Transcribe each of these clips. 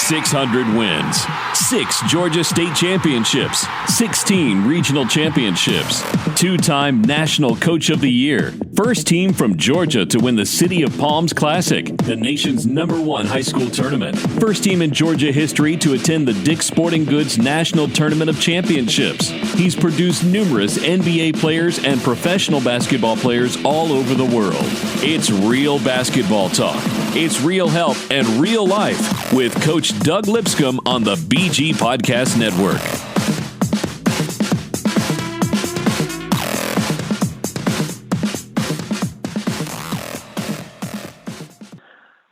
600 wins, 6 Georgia State championships, 16 regional championships, 2-time National Coach of the Year, first team from Georgia to win the City of Palms Classic, the nation's #1 high school tournament, first team in Georgia history to attend the Dick's Sporting Goods National Tournament of Championships. He's produced numerous NBA players and professional basketball players all over the world. It's real basketball talk. It's real help and real life with Coach Doug Lipscomb on the BG Podcast Network.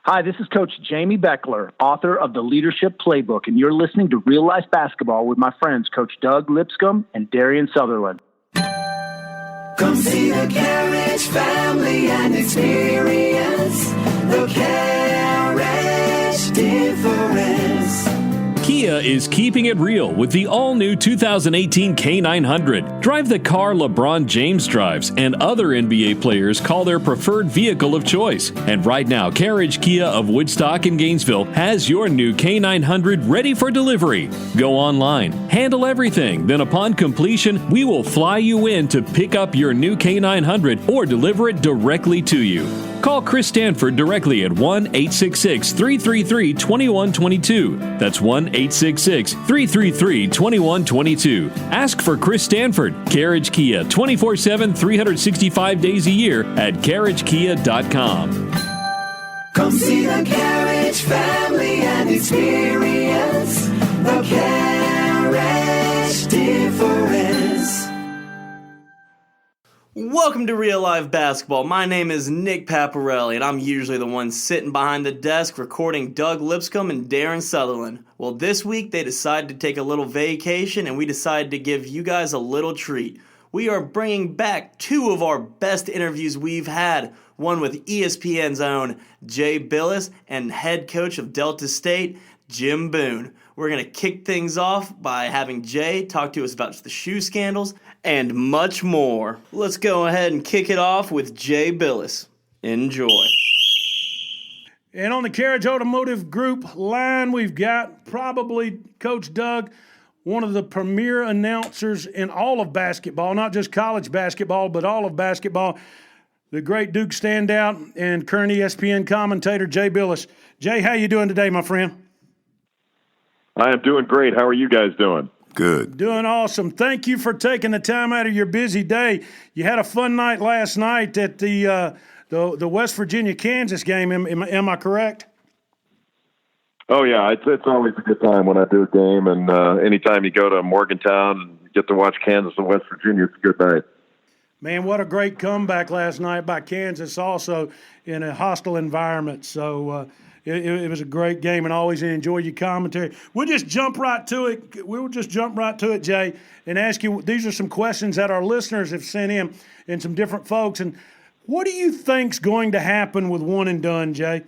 Hi, this is Coach Jamie Beckler, author of The Leadership Playbook, and you're listening to Real Life Basketball with my friends Coach Doug Lipscomb and Darian Sutherland. Come see the Carriage family and experience the Carriage difference. Kia is keeping it real with the all-new 2018 K900. Drive the car LeBron James drives and other NBA players call their preferred vehicle of choice. And right now, Carriage Kia of Woodstock and Gainesville has your new K900 ready for delivery. Go online, handle everything, then upon completion, we will fly you in to pick up your new K900 or deliver it directly to you. Call Chris Stanford directly at 1-866-333-2122. That's 1-866-333-2122. Ask for Chris Stanford. Carriage Kia, 24/7, 365 days a year at carriagekia.com. Come see the Carriage family and experience the Carriage difference. Welcome to Real Life Basketball. My name is Nick Paparelli, and I'm usually the one sitting behind the desk recording Doug Lipscomb and Darren Sutherland. Well, this week they decided to take a little vacation, and we decided to give you guys a little treat. We are bringing back 2 of our best interviews we've had, one with ESPN's own Jay Bilas and head coach of Delta State, Jim Boone. We're going to kick things off by having Jay talk to us about the shoe scandals and much more. Let's go ahead and kick it off with Jay Bilas. Enjoy. And on the Carriage Automotive Group line, we've got probably Coach Doug, one of the premier announcers in all of basketball, not just college basketball, but all of basketball, the great Duke standout and current ESPN commentator, Jay Bilas. Jay, how you doing today, my friend? I am doing great. How are you guys doing? Good. Doing awesome. Thank you for taking the time out of your busy day. You had a fun night last night at the West Virginia-Kansas game. Am I correct? Oh, yeah. It's always a good time when I do a game. And anytime you go to Morgantown and get to watch Kansas and West Virginia, it's a good night. Man, what a great comeback last night by Kansas, also in a hostile environment. So it was a great game, and I always enjoy your commentary. We'll just jump right to it. Jay, and ask you, these are some questions that our listeners have sent in and some different folks. And what do you think's going to happen with one and done, Jay?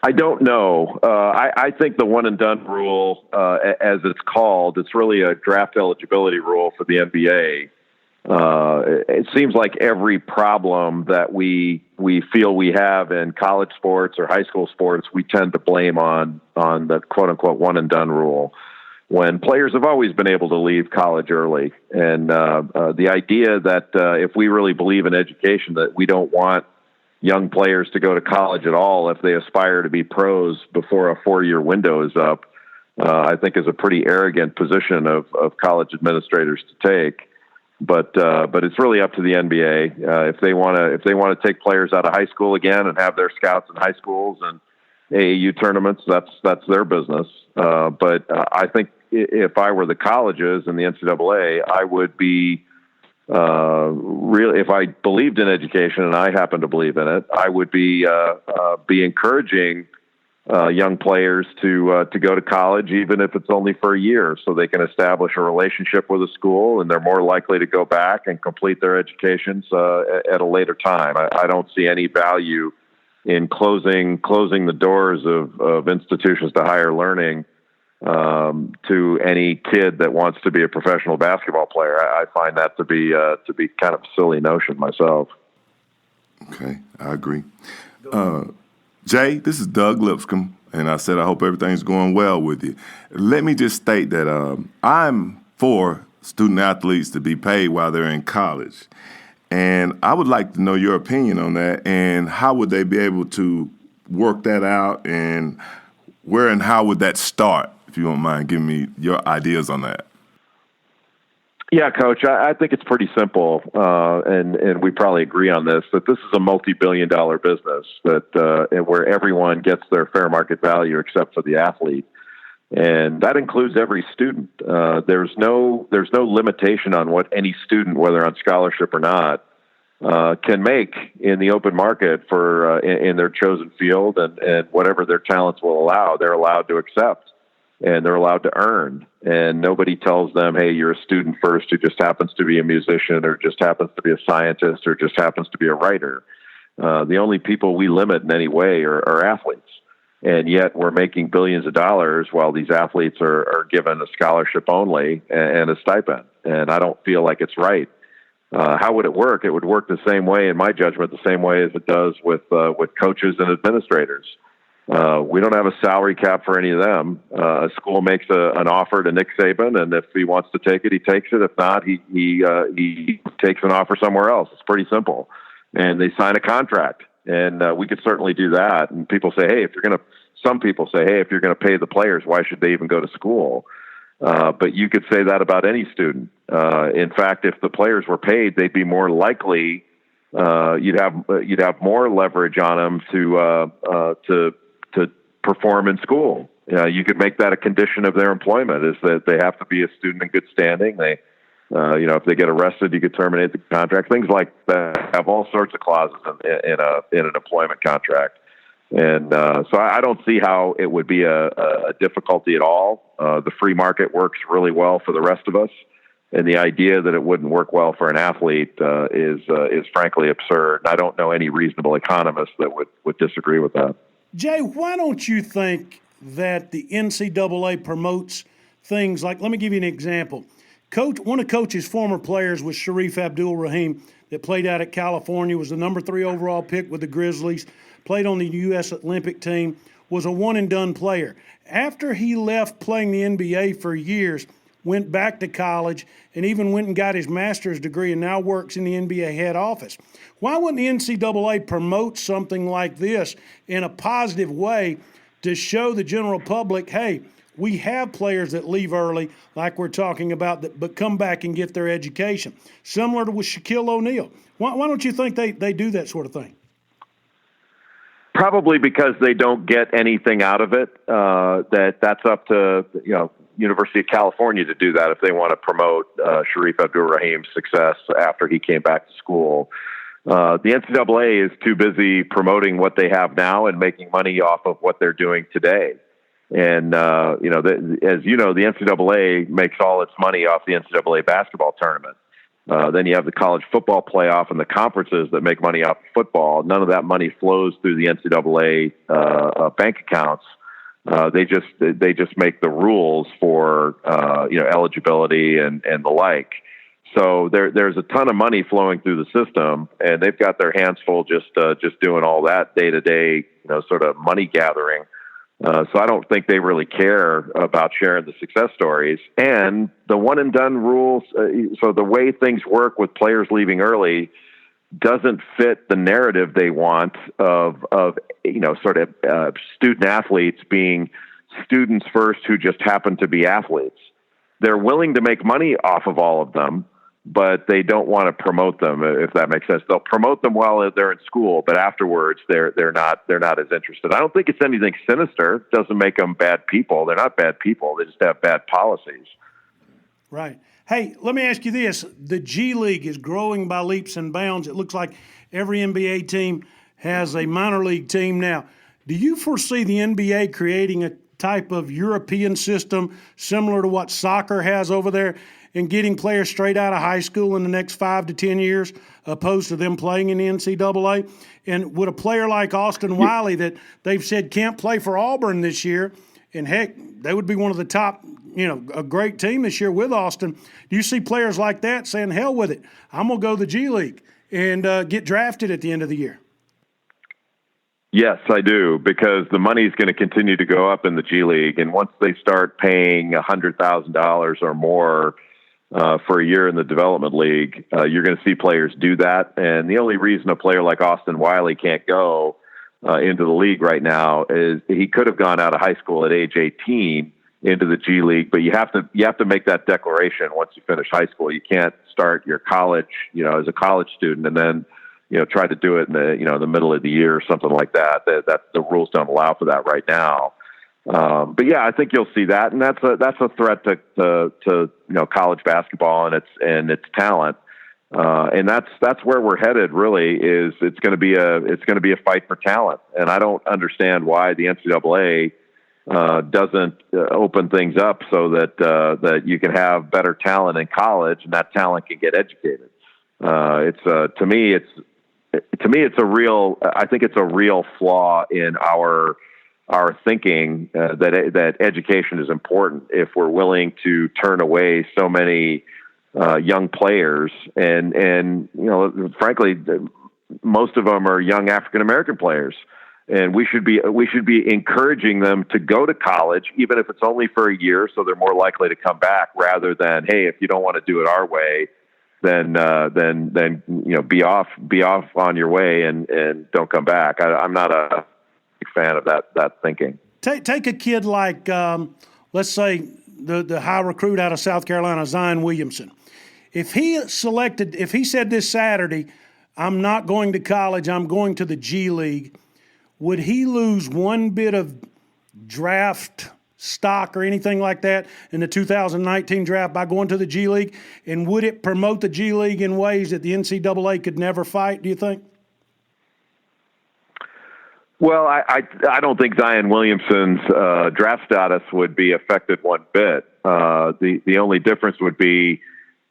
I don't know. I think the one and done rule, as it's called, it's really a draft eligibility rule for the NBA. It seems like every problem that we feel we have in college sports or high school sports, we tend to blame on the quote unquote one and done rule, when players have always been able to leave college early. And the idea that if we really believe in education, that we don't want young players to go to college at all if they aspire to be pros before a 4-year window is up, I think is a pretty arrogant position of college administrators to take. But it's really up to the NBA if they want to take players out of high school again and have their scouts in high schools and AAU tournaments. That's their business. But I think if I were the colleges and the NCAA, I would be really, if I believed in education, and I happen to believe in it, I would be encouraging young players to go to college, even if it's only for a year, so they can establish a relationship with a school, and they're more likely to go back and complete their educations at a later time. I don't see any value in closing the doors of institutions to higher learning to any kid that wants to be a professional basketball player. I find that to be kind of a silly notion myself. Okay, I agree. Jay, this is Doug Lipscomb, and I said, I hope everything's going well with you. Let me just state that I'm for student athletes to be paid while they're in college. And I would like to know your opinion on that, and how would they be able to work that out, and where and how would that start, if you don't mind giving me your ideas on that. Yeah, Coach, I think it's pretty simple, and we probably agree on this, that this is a multi-billion-dollar business and where everyone gets their fair market value except for the athlete. And that includes every student. There's no limitation on what any student, whether on scholarship or not, can make in the open market for in their chosen field, and whatever their talents will allow, they're allowed to accept, and they're allowed to earn. And nobody tells them, hey, you're a student first who just happens to be a musician, or just happens to be a scientist, or just happens to be a writer. The only people we limit in any way are athletes. And yet we're making billions of dollars while these athletes are given a scholarship only and a stipend. And I don't feel like it's right. How would it work? It would work the same way, in my judgment, the same way as it does with coaches and administrators. We don't have a salary cap for any of them. A school makes an offer to Nick Saban, and if he wants to take it, he takes it. If not, he takes an offer somewhere else. It's pretty simple. And they sign a contract. And we could certainly do that. And people say, hey, some people say, hey, if you're going to pay the players, why should they even go to school? But you could say that about any student. In fact, if the players were paid, they'd be more likely. You'd have more leverage on them to perform in school. You could make that a condition of their employment, is that they have to be a student in good standing. They, if they get arrested, you could terminate the contract. Things like that have all sorts of clauses in an employment contract. And so I don't see how it would be a difficulty at all. The free market works really well for the rest of us, and the idea that it wouldn't work well for an athlete is frankly absurd. I don't know any reasonable economist that would disagree with that. Jay, why don't you think that the NCAA promotes things like, let me give you an example. One of Coach's former players was Sharif Abdul-Rahim, that played out at California, was the number 3 overall pick with the Grizzlies, played on the U.S. Olympic team, was a one-and-done player. After he left playing the NBA for years, went back to college, and even went and got his master's degree, and now works in the NBA head office. Why wouldn't the NCAA promote something like this in a positive way to show the general public, hey, we have players that leave early, like we're talking about, but come back and get their education, similar to with Shaquille O'Neal? Why don't you think they do that sort of thing? Probably because they don't get anything out of it. That's up to University of California to do that if they want to promote Sharif Abdul-Rahim's success after he came back to school. The NCAA is too busy promoting what they have now and making money off of what they're doing today. And, as you know, the NCAA makes all its money off the NCAA basketball tournament. Then you have the college football playoff and the conferences that make money off football. None of that money flows through the NCAA bank accounts. They just make the rules for eligibility and the like. So there's a ton of money flowing through the system, and they've got their hands full just doing all that day to day, sort of money gathering. So I don't think they really care about sharing the success stories. And the one and done rules, so the way things work with players leaving early doesn't fit the narrative they want of student athletes being students first who just happen to be athletes. They're willing to make money off of all of them, but they don't want to promote them, if that makes sense. They'll promote them while they're in school, but afterwards they're not as interested. I don't think it's anything sinister. It doesn't make them bad people. They're not bad people. They just have bad policies. Right. Hey, let me ask you this. The G League is growing by leaps and bounds. It looks like every NBA team has a minor league team now. Do you foresee the NBA creating a type of European system similar to what soccer has over there, and getting players straight out of high school in the next 5 to 10 years, opposed to them playing in the NCAA? And would a player like Austin Wiley, that they've said can't play for Auburn this year, and heck, they would be one of the top, a great team this year with Austin. Do you see players like that saying, hell with it, I'm going to go to the G League and get drafted at the end of the year? Yes, I do, because the money is going to continue to go up in the G League, and once they start paying $100,000 or more for a year in the development league, you're going to see players do that. And the only reason a player like Austin Wiley can't go into the league right now is he could have gone out of high school at age 18 into the G League, but you have to make that declaration once you finish high school. You can't start your college, as a college student, and then try to do it in the middle of the year or something like that. That the rules don't allow for that right now. But yeah, I think you'll see that, and that's a threat to college basketball and its talent. And that's where we're headed. Really, is it's going to be a fight for talent, and I don't understand why the NCAA doesn't open things up so that you can have better talent in college, and that talent can get educated. To me, it's a real. I think it's a real flaw in our thinking that education is important if we're willing to turn away so many young players, and frankly, most of them are young African American players, and we should be encouraging them to go to college, even if it's only for a year, so they're more likely to come back, rather than, hey, if you don't want to do it our way, then be off on your way and don't come back. I'm not a big fan of that thinking. Take a kid like let's say the high recruit out of South Carolina, Zion Williamson. If he said this Saturday, I'm not going to college, I'm going to the G League, would he lose one bit of draft stock or anything like that in the 2019 draft by going to the G League? And would it promote the G League in ways that the NCAA could never fight, do you think? Well, I don't think Zion Williamson's draft status would be affected one bit. The only difference would be,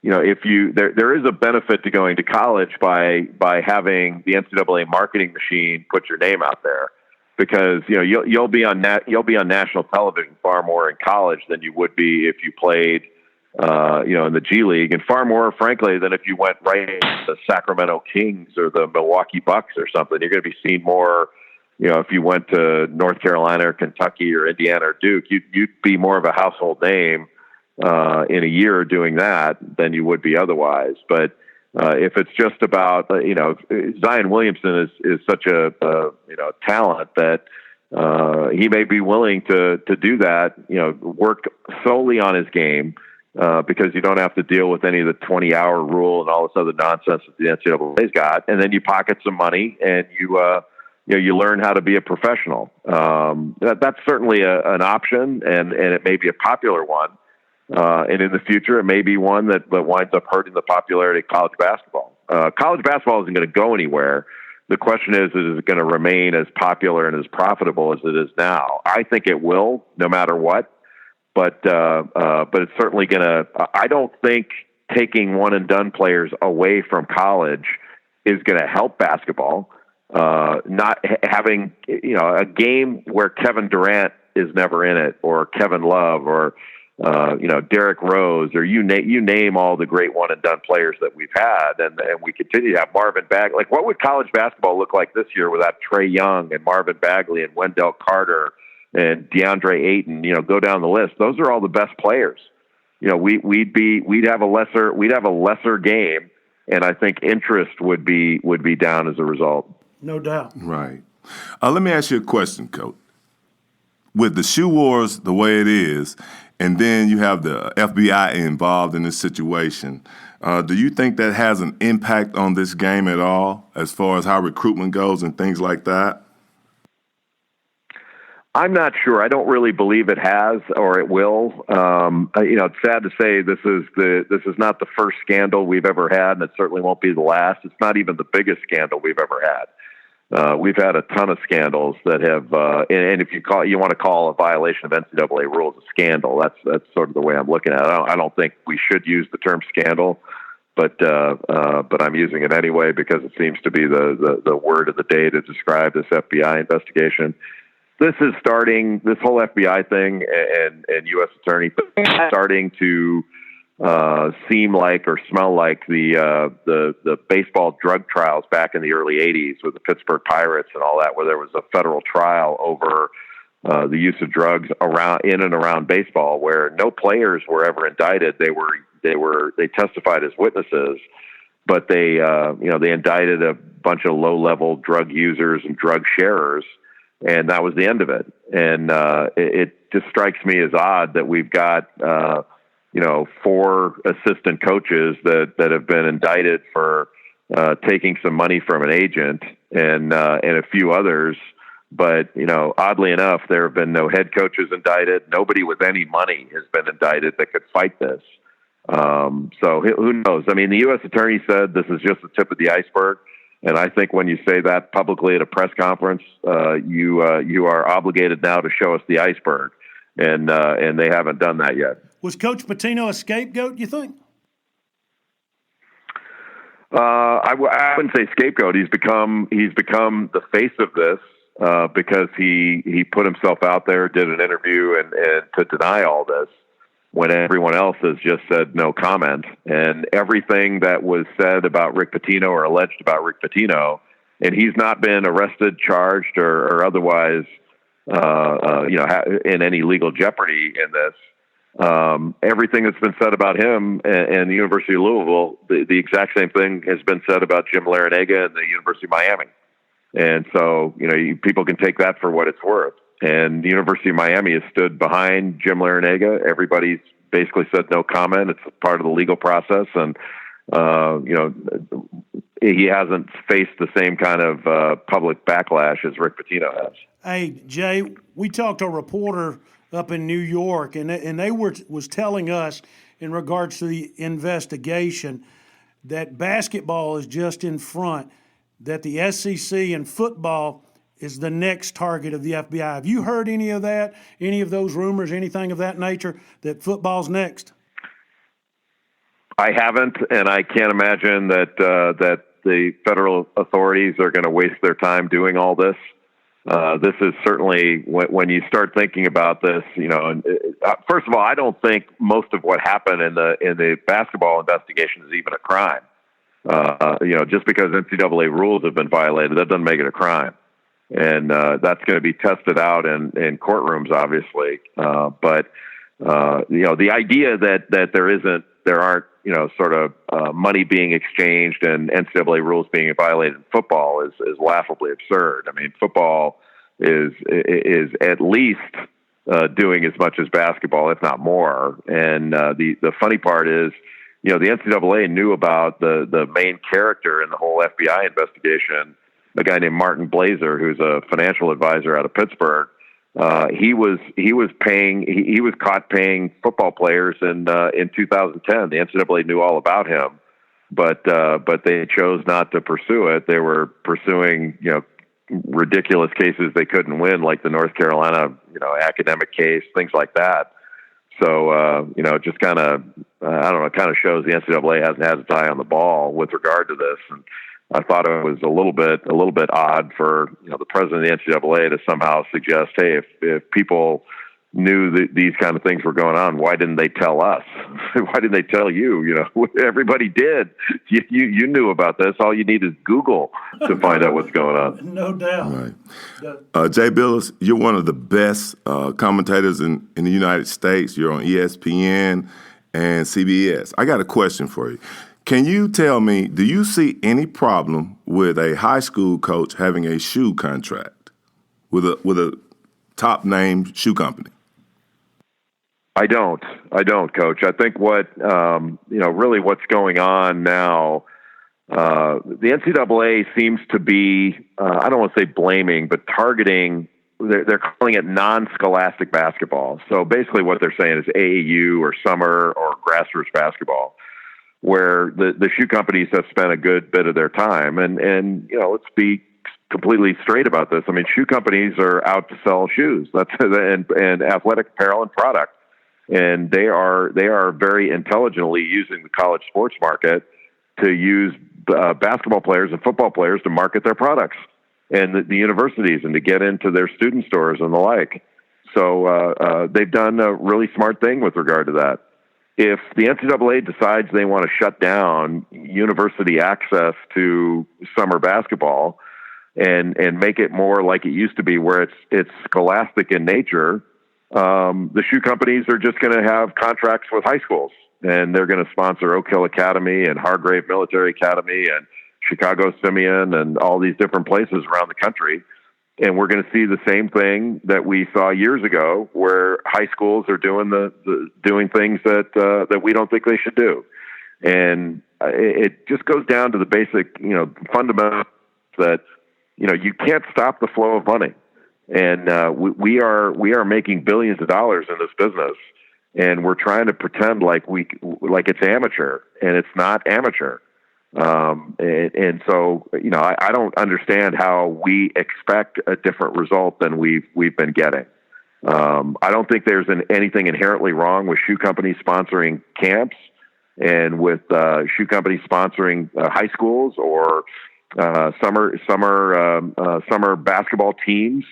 if there is a benefit to going to college by having the NCAA marketing machine put your name out there, because you'll be on national television far more in college than you would be if you played in the G League, and far more, frankly, than if you went right into the Sacramento Kings or the Milwaukee Bucks or something. You're going to be seen more. If you went to North Carolina or Kentucky or Indiana or Duke, you'd be more of a household name in a year doing that than you would be otherwise. But if it's just about, Zion Williamson is such a talent that he may be willing to do that, work solely on his game, because you don't have to deal with any of the 20-hour rule and all this other nonsense that the NCAA's got. And then you pocket some money and you learn how to be a professional. That's certainly an option, and it may be a popular one. And in the future, it may be one that winds up hurting the popularity of college basketball. College basketball isn't going to go anywhere. The question is it going to remain as popular and as profitable as it is now? I think it will, no matter what. But it's certainly going to. I don't think taking one and done players away from college is going to help basketball. Not having a game where Kevin Durant is never in it, or Kevin Love, or Derrick Rose, or you name all the great one and done players that we've had, and we continue to have Marvin Bagley. Like, what would college basketball look like this year without Trae Young and Marvin Bagley and Wendell Carter and DeAndre Ayton? Go down the list. Those are all the best players. We'd have a lesser game, and I think interest would be down as a result. No doubt. Right. Let me ask you a question, Coach. With the shoe wars the way it is, and then you have the FBI involved in this situation, do you think that has an impact on this game at all, as far as how recruitment goes and things like that? I'm not sure. I don't really believe it has, or it will. It's sad to say this is not the first scandal we've ever had, and it certainly won't be the last. It's not even the biggest scandal we've ever had. We've had a ton of scandals that have, and if you want to call a violation of NCAA rules a scandal, that's sort of the way I'm looking at it. I don't think we should use the term scandal, but I'm using it anyway because it seems to be the word of the day to describe this FBI investigation. This whole FBI thing and U.S. attorney thing starting to seem like or smell like the baseball drug trials back in the early 80s with the Pittsburgh Pirates and all that, where there was a federal trial over the use of drugs in and around baseball, where no players were ever indicted. They testified as witnesses, but they indicted a bunch of low-level drug users and drug sharers, and that was the end of it. And it just strikes me as odd that we've got 4 assistant coaches that have been indicted for taking some money from an agent, and a few others. But, oddly enough, there have been no head coaches indicted. Nobody with any money has been indicted that could fight this. So who knows? I mean, the U.S. attorney said this is just the tip of the iceberg. And I think when you say that publicly at a press conference, you are obligated now to show us the iceberg. And they haven't done that yet. Was Coach Pitino a scapegoat, you think? I wouldn't say scapegoat. He's become the face of this because he put himself out there, did an interview, and to deny all this when everyone else has just said no comment. And everything that was said about Rick Pitino or alleged about Rick Pitino, and he's not been arrested, charged, or otherwise in any legal jeopardy in this. Everything that's been said about him and the University of Louisville, the exact same thing has been said about Jim Larrañaga and the University of Miami. And so, people can take that for what it's worth. And the University of Miami has stood behind Jim Larrañaga. Everybody's basically said no comment. It's part of the legal process. And, he hasn't faced the same kind of public backlash as Rick Pitino has. Hey, Jay, we talked to a reporter up in New York, and they was telling us in regards to the investigation that basketball is just in front, that the SEC and football is the next target of the FBI. Have you heard any of that, any of those rumors, anything of that nature, that football's next? I haven't, and I can't imagine that the federal authorities are going to waste their time doing all this. This is certainly when you start thinking about this, first of all, I don't think most of what happened in the basketball investigation is even a crime. Just because NCAA rules have been violated, that doesn't make it a crime. And that's going to be tested out in courtrooms, obviously. But the idea that there aren't money being exchanged and NCAA rules being violated in football is laughably absurd. I mean, football is at least doing as much as basketball, if not more. And the funny part is, the NCAA knew about the main character in the whole FBI investigation, a guy named Martin Blazer, who's a financial advisor out of Pittsburgh. He was caught paying football players in 2010. The NCAA knew all about him, but they chose not to pursue it. They were pursuing ridiculous cases they couldn't win, like the North Carolina academic case, things like that. So it just kind of it kind of shows the NCAA hasn't had its eye on the ball with regard to this. And I thought it was a little bit odd for the president of the NCAA to somehow suggest, hey, if people knew that these kind of things were going on, why didn't they tell us? Why didn't they tell you? Everybody did. You knew about this. All you need is Google to find out what's going on. No doubt. Right. Jay Bilas, you're one of the best commentators in the United States. You're on ESPN and CBS. I got a question for you. Can you tell me, do you see any problem with a high school coach having a shoe contract with a top name shoe company? I don't, Coach. I think really what's going on now, the NCAA seems to be, I don't want to say blaming, but targeting, they're calling it non-scholastic basketball. So basically what they're saying is AAU or summer or grassroots basketball, where the shoe companies have spent a good bit of their time. And let's be completely straight about this. I mean, shoe companies are out to sell shoes. That's and athletic apparel and product. And they are very intelligently using the college sports market to use basketball players and football players to market their products, and the universities, and to get into their student stores and the like. So they've done a really smart thing with regard to that. if the NCAA decides they want to shut down university access to summer basketball and make it more like it used to be, where it's scholastic in nature, the shoe companies are just going to have contracts with high schools, and they're going to sponsor Oak Hill Academy and Hargrave Military Academy and Chicago Simeon and all these different places around the country. And we're going to see the same thing that we saw years ago, where high schools are doing doing things that we don't think they should do. And it just goes down to the basic, fundamentals that, you can't stop the flow of money. And we are making billions of dollars in this business, and we're trying to pretend like it's amateur, and it's not amateur. And so, I don't understand how we expect a different result than we've been getting. I don't think there's anything inherently wrong with shoe companies sponsoring camps and with shoe companies sponsoring high schools or summer basketball teams.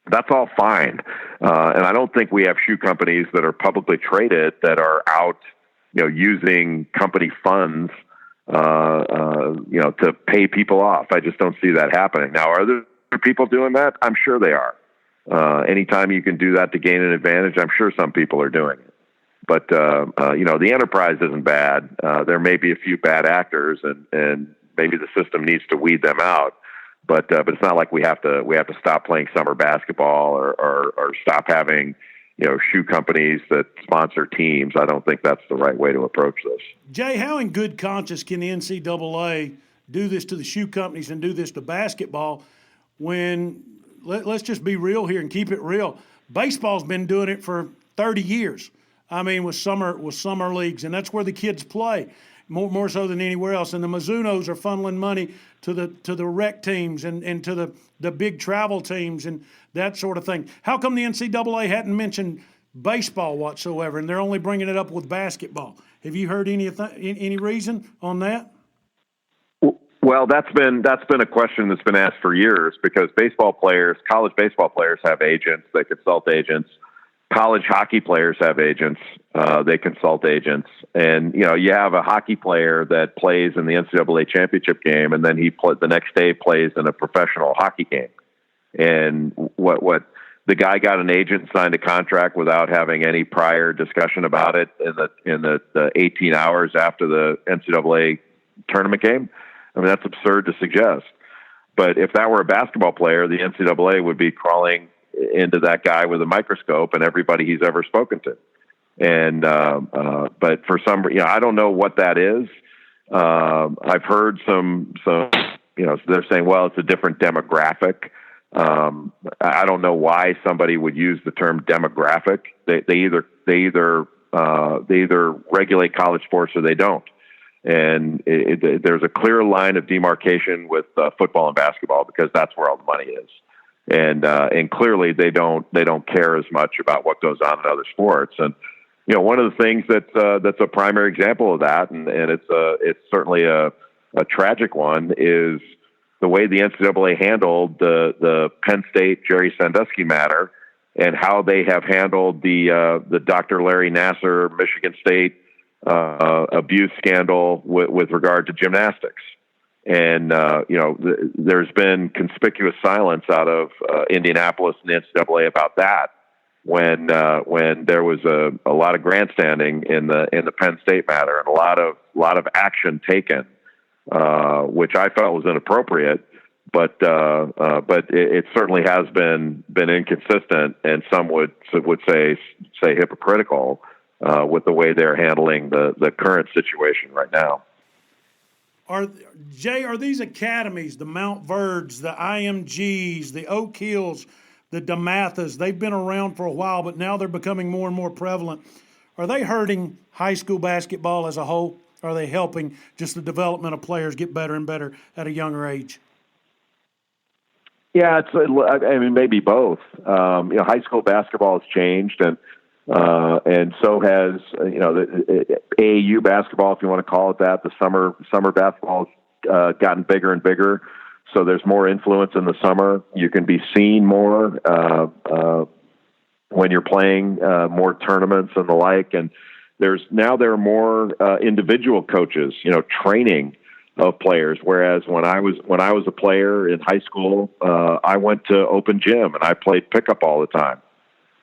That's all fine. And I don't think we have shoe companies that are publicly traded that are out, using company funds to pay people off. I just don't see that happening. Now, are there people doing that? I'm sure they are. Anytime you can do that to gain an advantage, I'm sure some people are doing it. But, the enterprise isn't bad. There may be a few bad actors, and maybe the system needs to weed them out. But it's not like we have to stop playing summer basketball or stop having, shoe companies that sponsor teams. I don't think that's the right way to approach this. Jay, how in good conscience can the NCAA do this to the shoe companies and do this to basketball when, let's just be real here and keep it real, baseball's been doing it for 30 years. I mean, with summer leagues, and that's where the kids play more so than anywhere else. And the Mizunos are funneling money to the rec teams and to the big travel teams and that sort of thing. How come the NCAA hadn't mentioned baseball whatsoever, and they're only bringing it up with basketball? Have you heard any reason on that? Well, that's been a question that's been asked for years, because college baseball players have agents, they consult agents. College hockey players have agents, they consult agents. And, you have a hockey player that plays in the NCAA championship game, and then the next day plays in a professional hockey game. And what the guy got an agent, signed a contract without having any prior discussion about it in the 18 hours after the NCAA tournament game. I mean, that's absurd to suggest. But if that were a basketball player, the NCAA would be crawling into that guy with a microscope and everybody he's ever spoken to. And, but for some, I don't know what that is. I've heard some, they're saying, well, it's a different demographic. I don't know why somebody would use the term demographic. They either regulate college sports or they don't. And there's a clear line of demarcation with football and basketball, because that's where all the money is. And clearly they don't care as much about what goes on in other sports. And, one of the things that's a primary example of that, and it's certainly a tragic one, is the way the NCAA handled the Penn State Jerry Sandusky matter, and how they have handled the Dr. Larry Nassar Michigan State abuse scandal with regard to gymnastics. And, there's been conspicuous silence out of Indianapolis and the NCAA about that, when there was a lot of grandstanding in the Penn State matter, and a lot of action taken, which I felt was inappropriate, but it certainly has been inconsistent, and some would say hypocritical with the way they're handling the current situation right now. Are these academies, the Mount Verds, the IMGs, the Oak Hills, the DeMathas, they've been around for a while, but now they're becoming more and more prevalent. Are they hurting high school basketball as a whole? Or are they helping just the development of players get better and better at a younger age? Yeah, maybe both. High school basketball has changed, and so has the AAU basketball, if you want to call it that. The summer basketball has gotten bigger and bigger, so there's more influence in the summer. You can be seen more when you're playing more tournaments and the like, and there are more individual coaches, training of players. Whereas when I was a player in high school, I went to open gym and I played pickup all the time.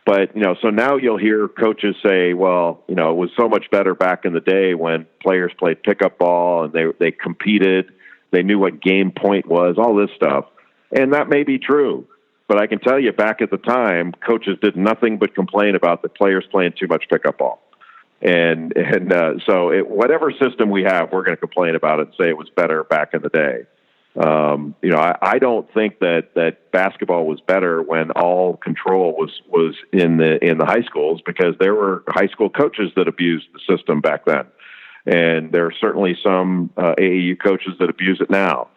But, so now you'll hear coaches say, well, it was so much better back in the day when players played pickup ball and they competed. They knew what game point was, all this stuff. And that may be true. But I can tell you back at the time, coaches did nothing but complain about the players playing too much pickup ball. So whatever system we have, we're going to complain about it and say it was better back in the day. I don't think that basketball was better when all control was in the high schools, because there were high school coaches that abused the system back then, and there are certainly some AAU coaches that abuse it now.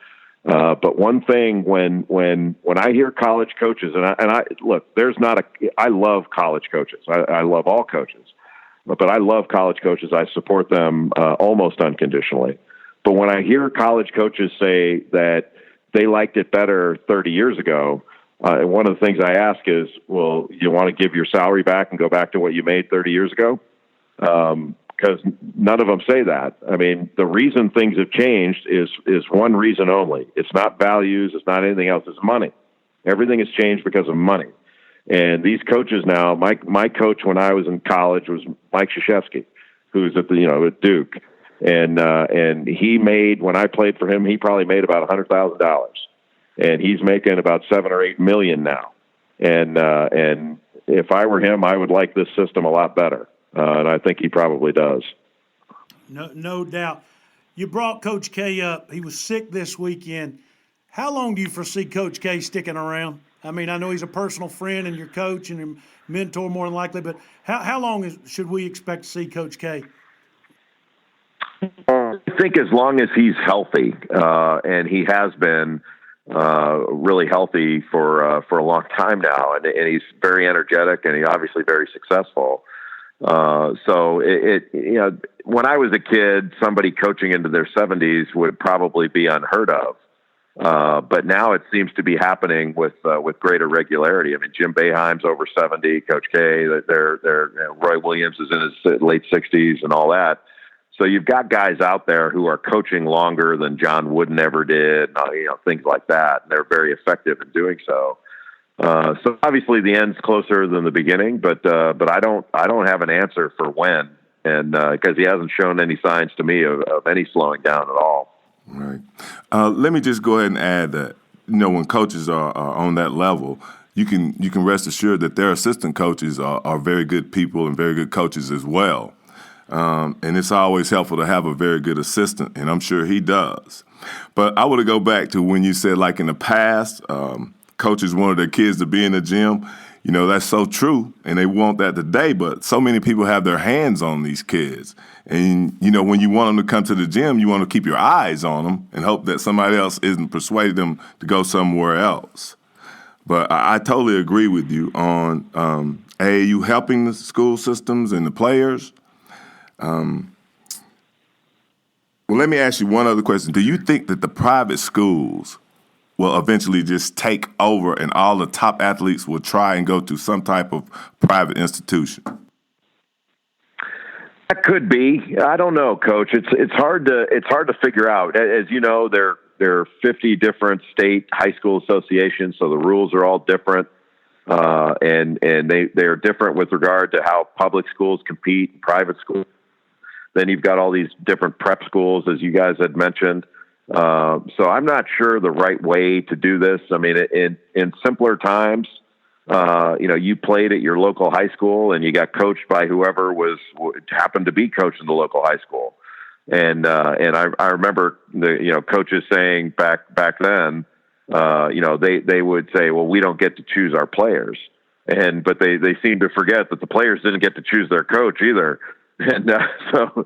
But one thing when I hear college coaches, I love college coaches. I love all coaches, but I love college coaches. I support them almost unconditionally. But when I hear college coaches say that they liked it better 30 years ago, one of the things I ask is, well, you want to give your salary back and go back to what you made 30 years ago? Because none of them say that. I mean, the reason things have changed is one reason only. It's not values. It's not anything else. It's money. Everything has changed because of money. And these coaches now, my coach when I was in college was Mike Krzyzewski, who's at Duke. And he made, when I played for him, he probably made about $100,000, and he's making about $7 or $8 million now. And if I were him, I would like this system a lot better. And I think he probably does. No doubt. You brought Coach K up. He was sick this weekend. How long do you foresee Coach K sticking around? I mean, I know he's a personal friend and your coach and your mentor more than likely, but how long should we expect to see Coach K? I think as long as he's healthy, and he has been really healthy for a long time now, and he's very energetic and he's obviously very successful. So when I was a kid, somebody coaching into their 70s would probably be unheard of. But now it seems to be happening with greater regularity. I mean, Jim Boeheim's over 70, Coach K, Roy Williams is in his late 60s and all that. So you've got guys out there who are coaching longer than John Wooden ever did, things like that. And they're very effective in doing so. So obviously the end's closer than the beginning, but I don't have an answer for when, and because he hasn't shown any signs to me of any slowing down at all. Right. Let me just go ahead and add that, when coaches are on that level, you can rest assured that their assistant coaches are very good people and very good coaches as well. And it's always helpful to have a very good assistant, and I'm sure he does. But I want to go back to when you said, like in the past, coaches wanted their kids to be in the gym. That's so true, and they want that today, but so many people have their hands on these kids. And, when you want them to come to the gym, you want to keep your eyes on them and hope that somebody else isn't persuading them to go somewhere else. But I totally agree with you on AAU helping the school systems and the players. Well, let me ask you one other question. Do you think that the private schools will eventually just take over and all the top athletes will try and go to some type of private institution? That could be. I don't know, Coach. It's hard to figure out. As you know, there are 50 different state high school associations, so the rules are all different. And they're different with regard to how public schools compete and private schools. Then you've got all these different prep schools, as you guys had mentioned. So I'm not sure the right way to do this. I mean, in simpler times, you played at your local high school and you got coached by whoever happened to be coaching the local high school. And I remember the coaches saying back then, they would say, well, we don't get to choose our players. But they seem to forget that the players didn't get to choose their coach either. And so,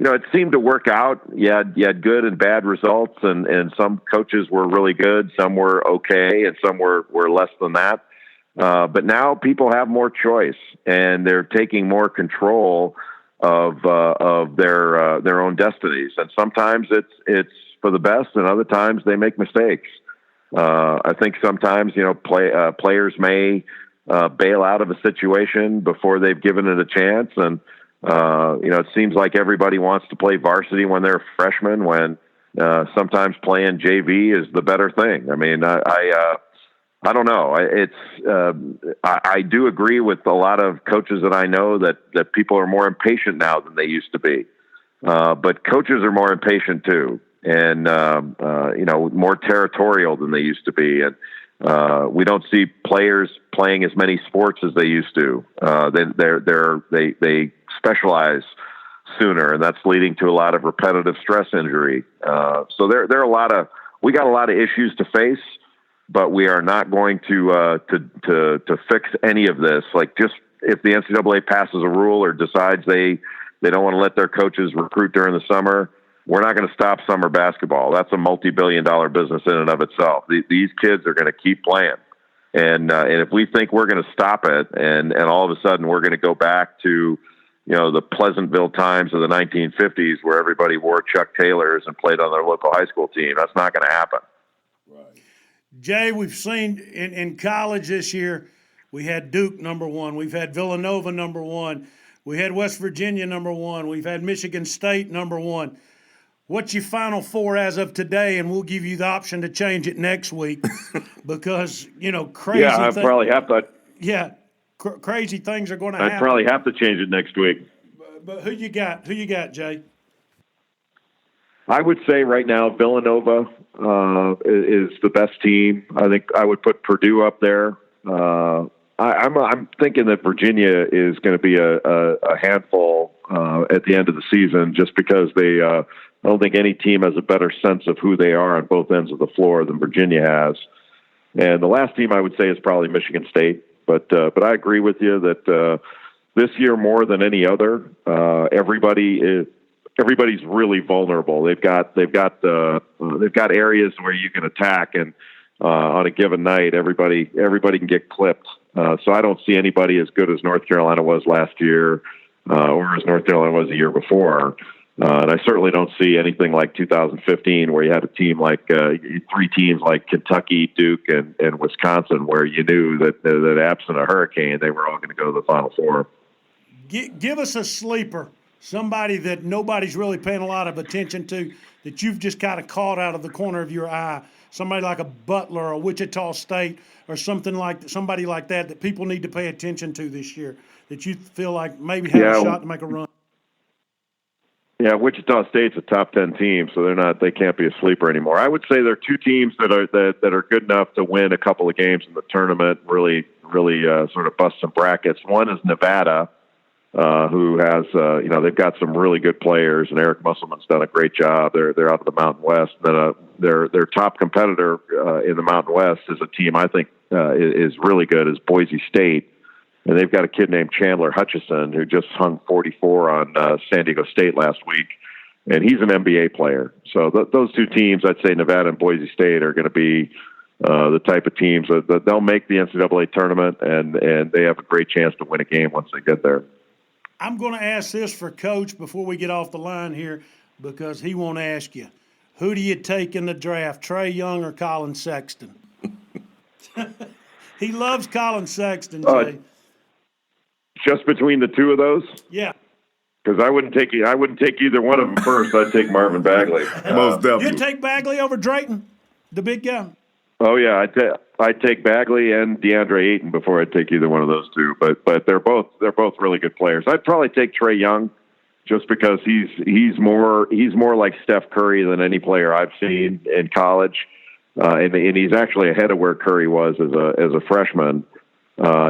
it seemed to work out. You had good and bad results, and some coaches were really good, some were okay, and some were less than that. But now people have more choice, and they're taking more control of their own destinies. And sometimes it's for the best, and other times they make mistakes. I think sometimes players may bail out of a situation before they've given it a chance. And, it seems like everybody wants to play varsity when they're freshmen, when sometimes playing JV is the better thing. I mean, I don't know. I do agree with a lot of coaches that I know that people are more impatient now than they used to be. But coaches are more impatient too, and more territorial than they used to be. And we don't see players playing as many sports as they used to. They specialize sooner, and that's leading to a lot of repetitive stress injury. So there are we got a lot of issues to face, but we are not going to fix any of this. Like, just if the NCAA passes a rule or decides they don't want to let their coaches recruit during the summer, we're not going to stop summer basketball. That's a multi-billion-dollar business in and of itself. These kids are going to keep playing. And if we think we're going to stop it and all of a sudden we're going to go back to, the Pleasantville times of the 1950s where everybody wore Chuck Taylors and played on their local high school team, that's not going to happen. Right. Jay, we've seen in college this year, we had Duke number 1. We've had Villanova number 1. We had West Virginia number 1. We've had Michigan State number 1. What's your Final Four as of today? And we'll give you the option to change it next week because, crazy Yeah, I probably have to. Yeah, crazy things are going to happen. I'd probably have to change it next week. But who you got? Who you got, Jay? I would say right now Villanova is the best team. I think I would put Purdue up there. I'm thinking that Virginia is going to be a handful at the end of the season, just because I don't think any team has a better sense of who they are on both ends of the floor than Virginia has. And the last team I would say is probably Michigan State. But I agree with you that this year more than any other, everybody's really vulnerable. They've got areas where you can attack, and on a given night, everybody can get clipped. So I don't see anybody as good as North Carolina was last year, or as North Carolina was the year before. And I certainly don't see anything like 2015, where you had a team like 3 teams like Kentucky, Duke, and Wisconsin, where you knew that absent a hurricane, they were all going to go to the Final Four. Give us a sleeper, somebody that nobody's really paying a lot of attention to, that you've just kind of caught out of the corner of your eye. Somebody like a Butler or Wichita State or somebody like that people need to pay attention to this year, that you feel like maybe have a shot to make a run. Yeah, Wichita State's a top 10 team, so they can't be a sleeper anymore. I would say there are 2 teams that are good enough to win a couple of games in the tournament, really sort of bust some brackets. One is Nevada, who has they've got some really good players, and Eric Musselman's done a great job. They're out of the Mountain West. Then their top competitor in the Mountain West is a team I think is really good, is Boise State. And they've got a kid named Chandler Hutchison who just hung 44 on San Diego State last week, and he's an NBA player. So those 2 teams, I'd say Nevada and Boise State, are going to be the type of teams that they'll make the NCAA tournament, and they have a great chance to win a game once they get there. I'm going to ask this for Coach before we get off the line here, because he won't ask you. Who do you take in the draft, Trae Young or Colin Sexton? He loves Colin Sexton, Jay. Just between the 2 of those? Yeah. Because I wouldn't take either one of them first. I'd take Marvin Bagley. Most definitely. You'd take Bagley over Drayton, the big guy? Oh yeah, I'd take Bagley and DeAndre Ayton before I'd take either one of those 2. But they're both really good players. I'd probably take Trae Young, just because he's more like Steph Curry than any player I've seen in college, and he's actually ahead of where Curry was as a freshman.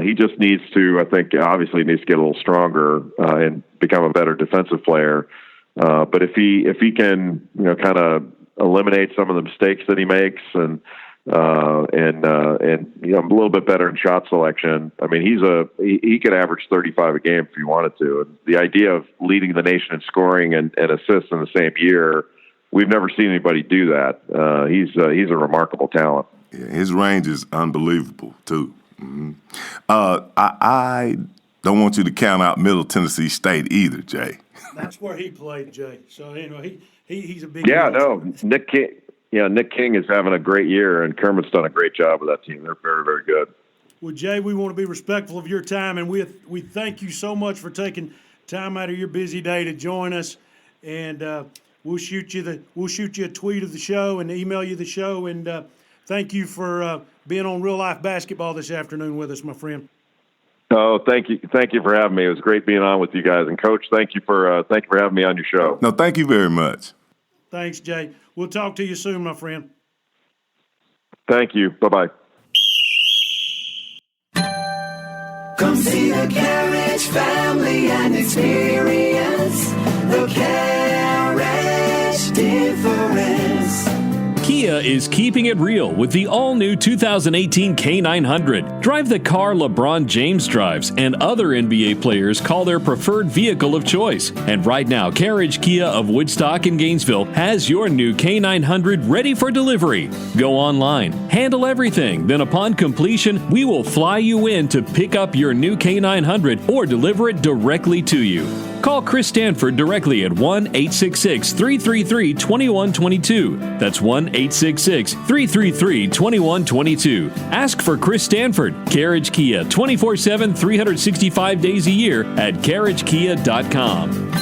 He just needs to, I think, obviously needs to get a little stronger and become a better defensive player. But if he can, kind of eliminate some of the mistakes that he makes and a little bit better in shot selection, I mean, he could average 35 a game if he wanted to. And the idea of leading the nation in scoring and assists in the same year, we've never seen anybody do that. He's a remarkable talent. Yeah, his range is unbelievable too. Mm-hmm. I don't want you to count out Middle Tennessee State either, Jay. That's where he played, Jay. So he's a big. Yeah, no, Nick King is having a great year, and Kermit's done a great job with that team. They're very, very good. Well, Jay, we want to be respectful of your time, and we thank you so much for taking time out of your busy day to join us. And we'll shoot you a tweet of the show and email you the show. And thank you for being on Real Life Basketball this afternoon with us, my friend. Oh, thank you for having me. It was great being on with you guys. And Coach, thank you for having me on your show. No, thank you very much. Thanks, Jay. We'll talk to you soon, my friend. Thank you. Bye-bye. Come see the Carriage family and experience the Carriage difference. Kia is keeping it real with the all-new 2018 K900. Drive the car LeBron James drives and other NBA players call their preferred vehicle of choice. And right now, Carriage Kia of Woodstock and Gainesville has your new K900 ready for delivery. Go online, handle everything, then upon completion, we will fly you in to pick up your new K900 or deliver it directly to you. Call Chris Stanford directly at 1-866-333-2122. That's 1-866-333-2122. Ask for Chris Stanford. Carriage Kia, 24/7, 365 days a year at carriagekia.com.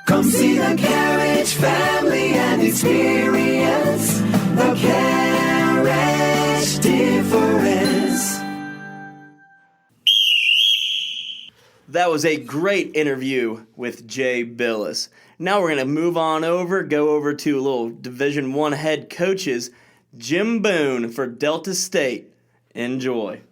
Come see the Carriage family and experience the Carriage difference. That was a great interview with Jay Bilas. Now we're going to move on go over to a little Division I head coaches, Jim Boone for Delta State. Enjoy.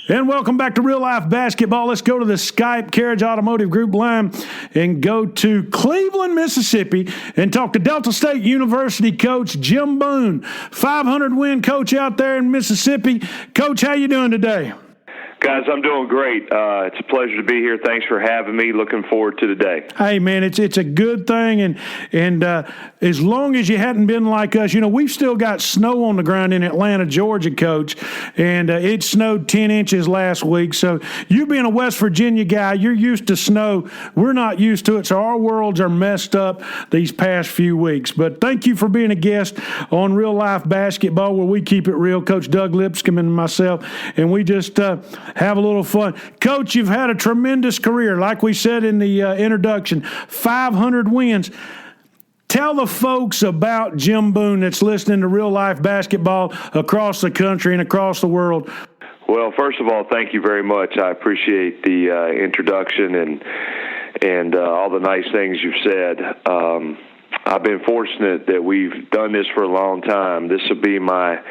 And welcome back to Real Life Basketball. Let's go to the Skype Carriage Automotive Group line and go to Cleveland, Mississippi, and talk to Delta State University coach Jim Boone, 500-win coach out there in Mississippi. Coach, how you doing today? Guys, I'm doing great. It's a pleasure to be here. Thanks for having me. Looking forward to the day. Hey, man, it's a good thing, and as long as you hadn't been like us, we've still got snow on the ground in Atlanta, Georgia, Coach, and it snowed 10 inches last week. So you being a West Virginia guy, you're used to snow. We're not used to it, so our worlds are messed up these past few weeks. But thank you for being a guest on Real Life Basketball, where we keep it real. Coach Doug Lipscomb and myself, and we just have a little fun. Coach, you've had a tremendous career. Like we said in the introduction, 500 wins. Tell the folks about Jim Boone that's listening to Real Life Basketball across the country and across the world. Well, first of all, thank you very much. I appreciate the introduction and all the nice things you've said. I've been fortunate that we've done this for a long time. This will be my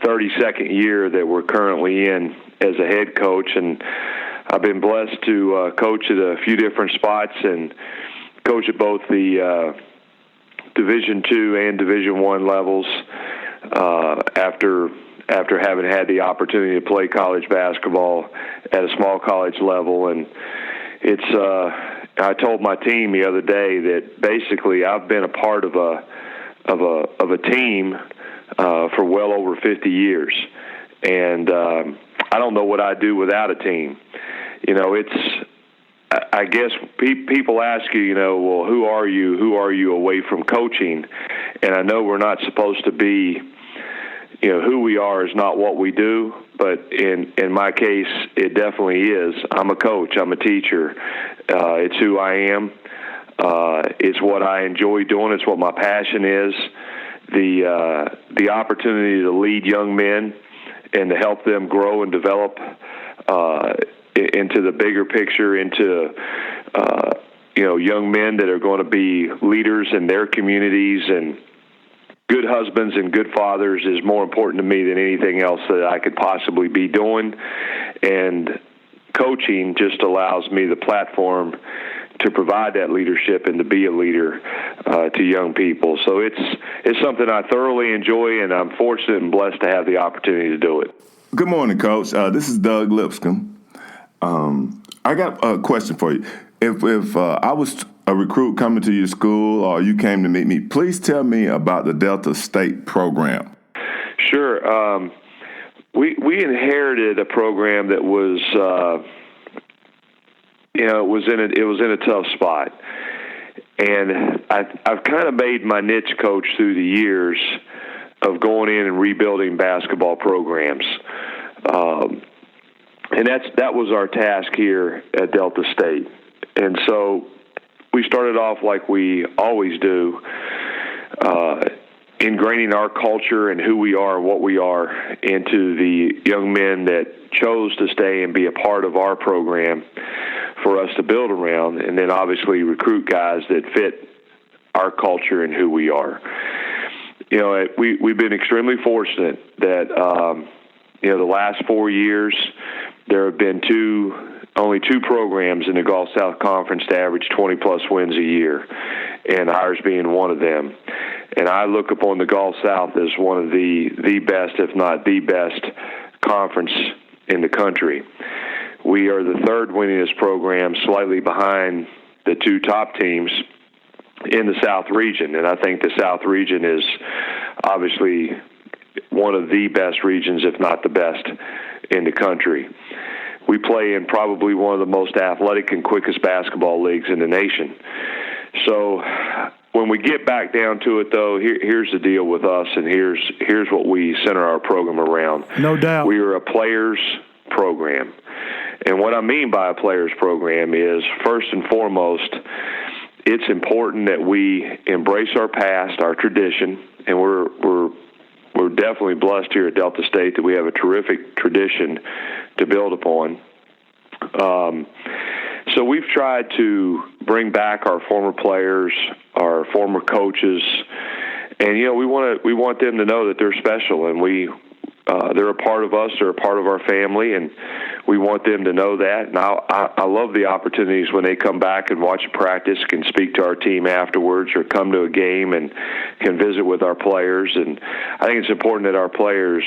32nd year that we're currently in as a head coach, and I've been blessed to coach at a few different spots and coach at both the Division II and Division I levels after having had the opportunity to play college basketball at a small college level. And I told my team the other day that basically I've been a part of a team for well over 50 years, and I don't know what I'd do without a team. I guess people ask you, well, who are you? Who are you away from coaching? And I know we're not supposed to be, who we are is not what we do. But in my case, it definitely is. I'm a coach. I'm a teacher. It's who I am. It's what I enjoy doing. It's what my passion is. The opportunity to lead young men and to help them grow and develop into the bigger picture, into young men that are going to be leaders in their communities and good husbands and good fathers is more important to me than anything else that I could possibly be doing. And coaching just allows me the platform to provide that leadership and to be a leader to young people. So it's something I thoroughly enjoy, and I'm fortunate and blessed to have the opportunity to do it. Good morning, Coach. This is Doug Lipscomb. I got a question for you. If I was a recruit coming to your school or you came to meet me, please tell me about the Delta State program. Sure. We inherited a program that was it was in a tough spot, and I've kind of made my niche, Coach, through the years of going in and rebuilding basketball programs. And that was our task here at Delta State. And so we started off like we always do, ingraining our culture and who we are and what we are into the young men that chose to stay and be a part of our program for us to build around, and then obviously recruit guys that fit our culture and who we are. You know, we've been extremely fortunate that, the last 4 years there have been only two programs in the Gulf South Conference to average 20-plus wins a year, and ours being one of them. And I look upon the Gulf South as one of the best, if not the best, conference in the country. We are the third winningest program, slightly behind the two top teams in the South region. And I think the South region is obviously one of the best regions, if not the best, in the country. We play in probably one of the most athletic and quickest basketball leagues in the nation. So when we get back down to it, though, here's the deal with us, and here's what we center our program around. No doubt. We are a players program. And what I mean by a players program is, first and foremost, it's important that we embrace our past, our tradition, and we're definitely blessed here at Delta State that we have a terrific tradition to build upon. So we've tried to bring back our former players, our former coaches, and we want them to know that they're special, and they're a part of us, they're a part of our family, and we want them to know that. And I love the opportunities when they come back and watch a practice, can speak to our team afterwards, or come to a game and can visit with our players. And I think it's important that our players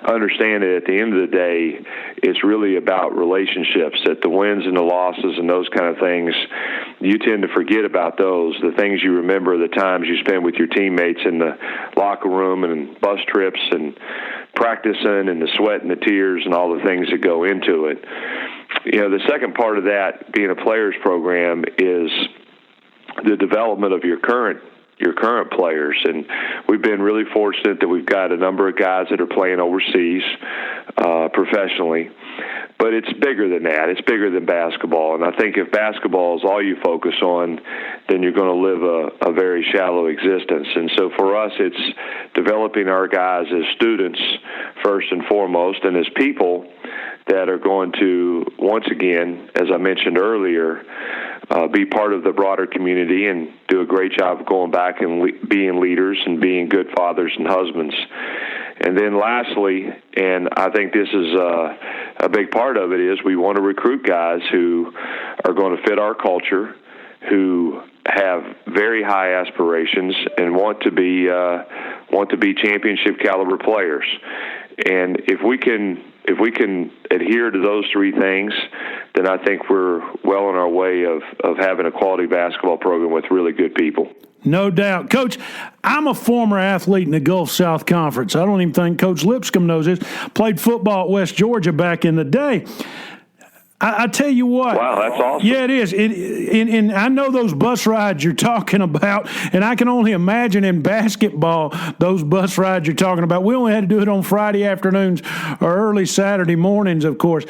understand that at the end of the day, it's really about relationships, that the wins and the losses and those kind of things, you tend to forget about those. The things you remember are the times you spend with your teammates in the locker room and bus trips and practicing, and the sweat and the tears and all the things that go into it. The second part of that, being a players program, is the development of your current players. And we've been really fortunate that we've got a number of guys that are playing overseas professionally. But it's bigger than that. It's bigger than basketball. And I think if basketball is all you focus on, then you're going to live a very shallow existence. And so for us, it's developing our guys as students first and foremost, and as people that are going to, once again, as I mentioned earlier, be part of the broader community and do a great job of going back and being leaders and being good fathers and husbands. And then lastly, and I think this is a big part of it, is we want to recruit guys who are going to fit our culture, who have very high aspirations and want to be championship caliber players. And if we can adhere to those three things, then I think we're well on our way of having a quality basketball program with really good people. No doubt. Coach, I'm a former athlete in the Gulf South Conference. I don't even think Coach Lipscomb knows this. Played football at West Georgia back in the day. I tell you what. Wow, that's awesome. Yeah, it is. And I know those bus rides you're talking about, and I can only imagine in basketball those bus rides you're talking about. We only had to do it on Friday afternoons or early Saturday mornings, of course.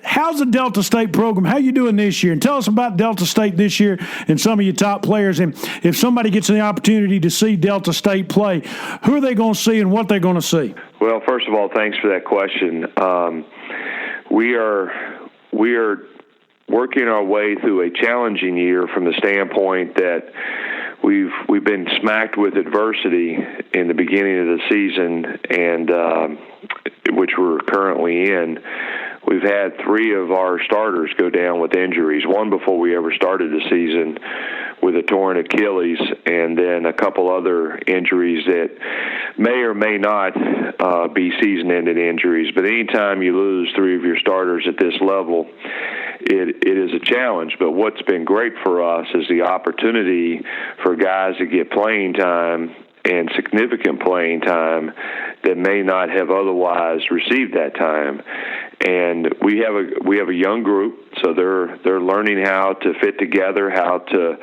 How's the Delta State program? How you doing this year? And tell us about Delta State this year and some of your top players. And if somebody gets the opportunity to see Delta State play, who are they going to see and what they're going to see? Well, first of all, thanks for that question. We are working our way through a challenging year from the standpoint that we've been smacked with adversity in the beginning of the season, and which we're currently in. We've had three of our starters go down with injuries, one before we ever started the season with a torn Achilles, and then a couple other injuries that may or may not be season-ending injuries. But anytime you lose three of your starters at this level, it is a challenge. But what's been great for us is the opportunity for guys to get playing time and significant playing time that may not have otherwise received that time. And we have a young group, so they're learning how to fit together, how to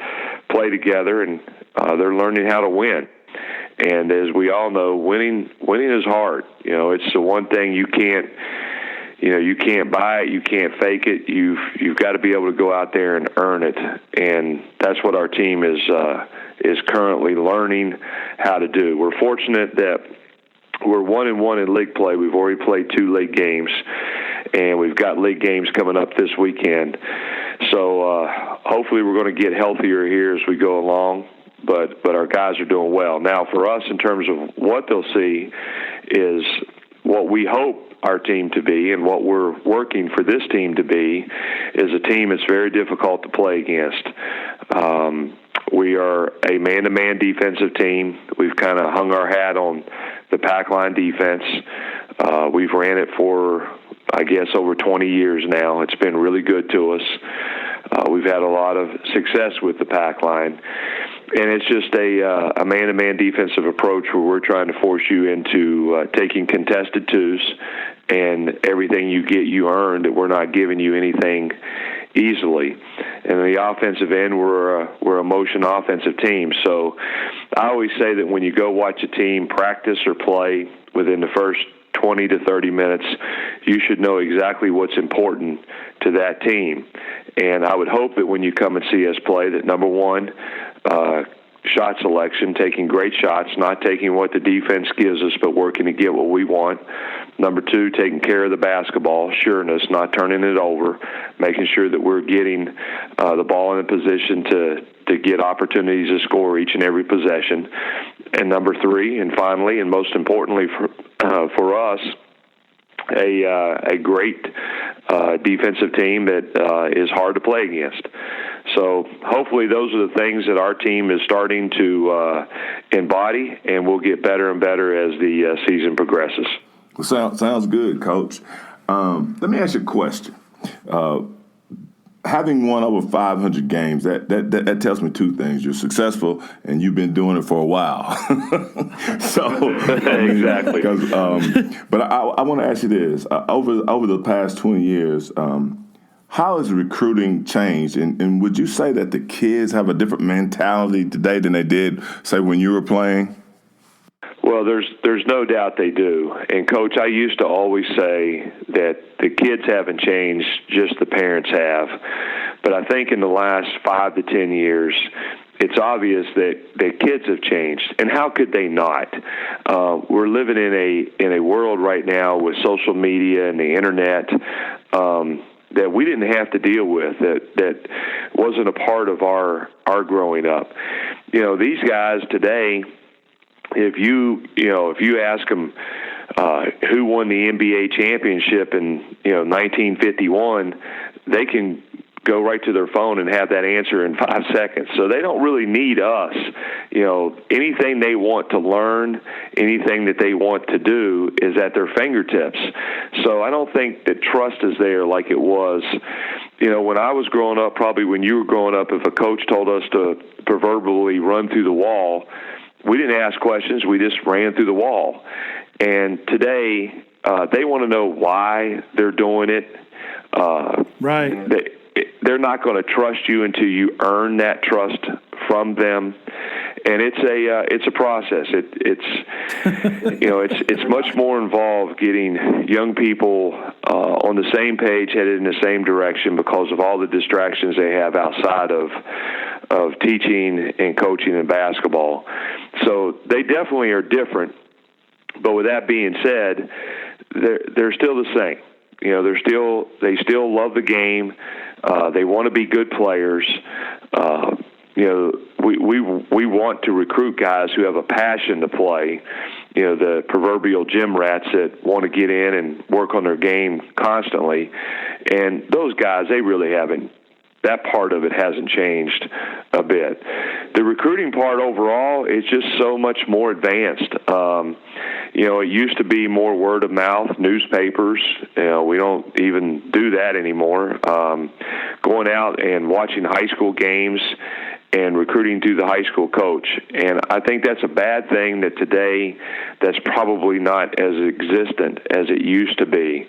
play together, and they're learning how to win. And as we all know, winning is hard. It's the one thing you can't you can't buy it, you can't fake it. You've got to be able to go out there and earn it, and that's what our team is currently learning how to do. We're fortunate that we're 1-1 in league play. We've already played 2 league games, and we've got league games coming up this weekend. So hopefully we're going to get healthier here as we go along. But our guys are doing well. Now, for us, in terms of what they'll see, is what we hope our team to be, and what we're working for this team to be, is a team that's very difficult to play against. We are a man-to-man defensive team. We've kind of hung our hat on the pack line defense. We've ran it for, I guess, over 20 years now. It's been really good to us. We've had a lot of success with the pack line. And it's just a man-to-man defensive approach where we're trying to force you into taking contested twos, and everything you get, you earn, that we're not giving you anything easily. And on the offensive end, we're a motion offensive team. So I always say that when you go watch a team practice or play within the first 20 to 30 minutes, you should know exactly what's important to that team. And I would hope that when you come and see us play, that number one, shot selection, taking great shots, not taking what the defense gives us, but working to get what we want. Number two, taking care of the basketball, sureness, not turning it over, making sure that we're getting the ball in a position to get opportunities to score each and every possession. And number three, and finally, and most importantly for us, a great defensive team that is hard to play against. So hopefully those are the things that our team is starting to embody, and we'll get better and better as the season progresses. Well, sounds good, Coach. Let me ask you a question. Having won over 500 games, that tells me two things. You're successful, and you've been doing it for a while. So exactly. But I want to ask you this: over the past 20 years, how has recruiting changed? And would you say that the kids have a different mentality today than they did, say, when you were playing? Well, there's no doubt they do. And, Coach, I used to always say that the kids haven't changed, just the parents have. But I think in the last 5 to 10 years, it's obvious that kids have changed. And how could they not? We're living in a world right now with social media and the Internet that we didn't have to deal with, that wasn't a part of our growing up. These guys today, if you ask them who won the NBA championship in 1951, they can go right to their phone and have that answer in 5 seconds. So they don't really need us. Anything they want to learn, anything that they want to do is at their fingertips. So I don't think that trust is there like it was. When I was growing up, probably when you were growing up, if a coach told us to proverbially run through the wall, we didn't ask questions. We just ran through the wall. And today, they want to know why they're doing it. Right. They're not going to trust you until you earn that trust from them. And it's a process. It's much more involved getting young people on the same page, headed in the same direction, because of all the distractions they have outside of teaching and coaching and basketball. So they definitely are different. But with that being said, they're still the same. They still love the game. They want to be good players. We want to recruit guys who have a passion to play. The proverbial gym rats that want to get in and work on their game constantly. And those guys, they really haven't. That part of it hasn't changed a bit. The recruiting part overall is just so much more advanced. It used to be more word of mouth, newspapers. We don't even do that anymore. Going out and watching high school games and recruiting through the high school coach. And I think that's a bad thing that today that's probably not as existent as it used to be.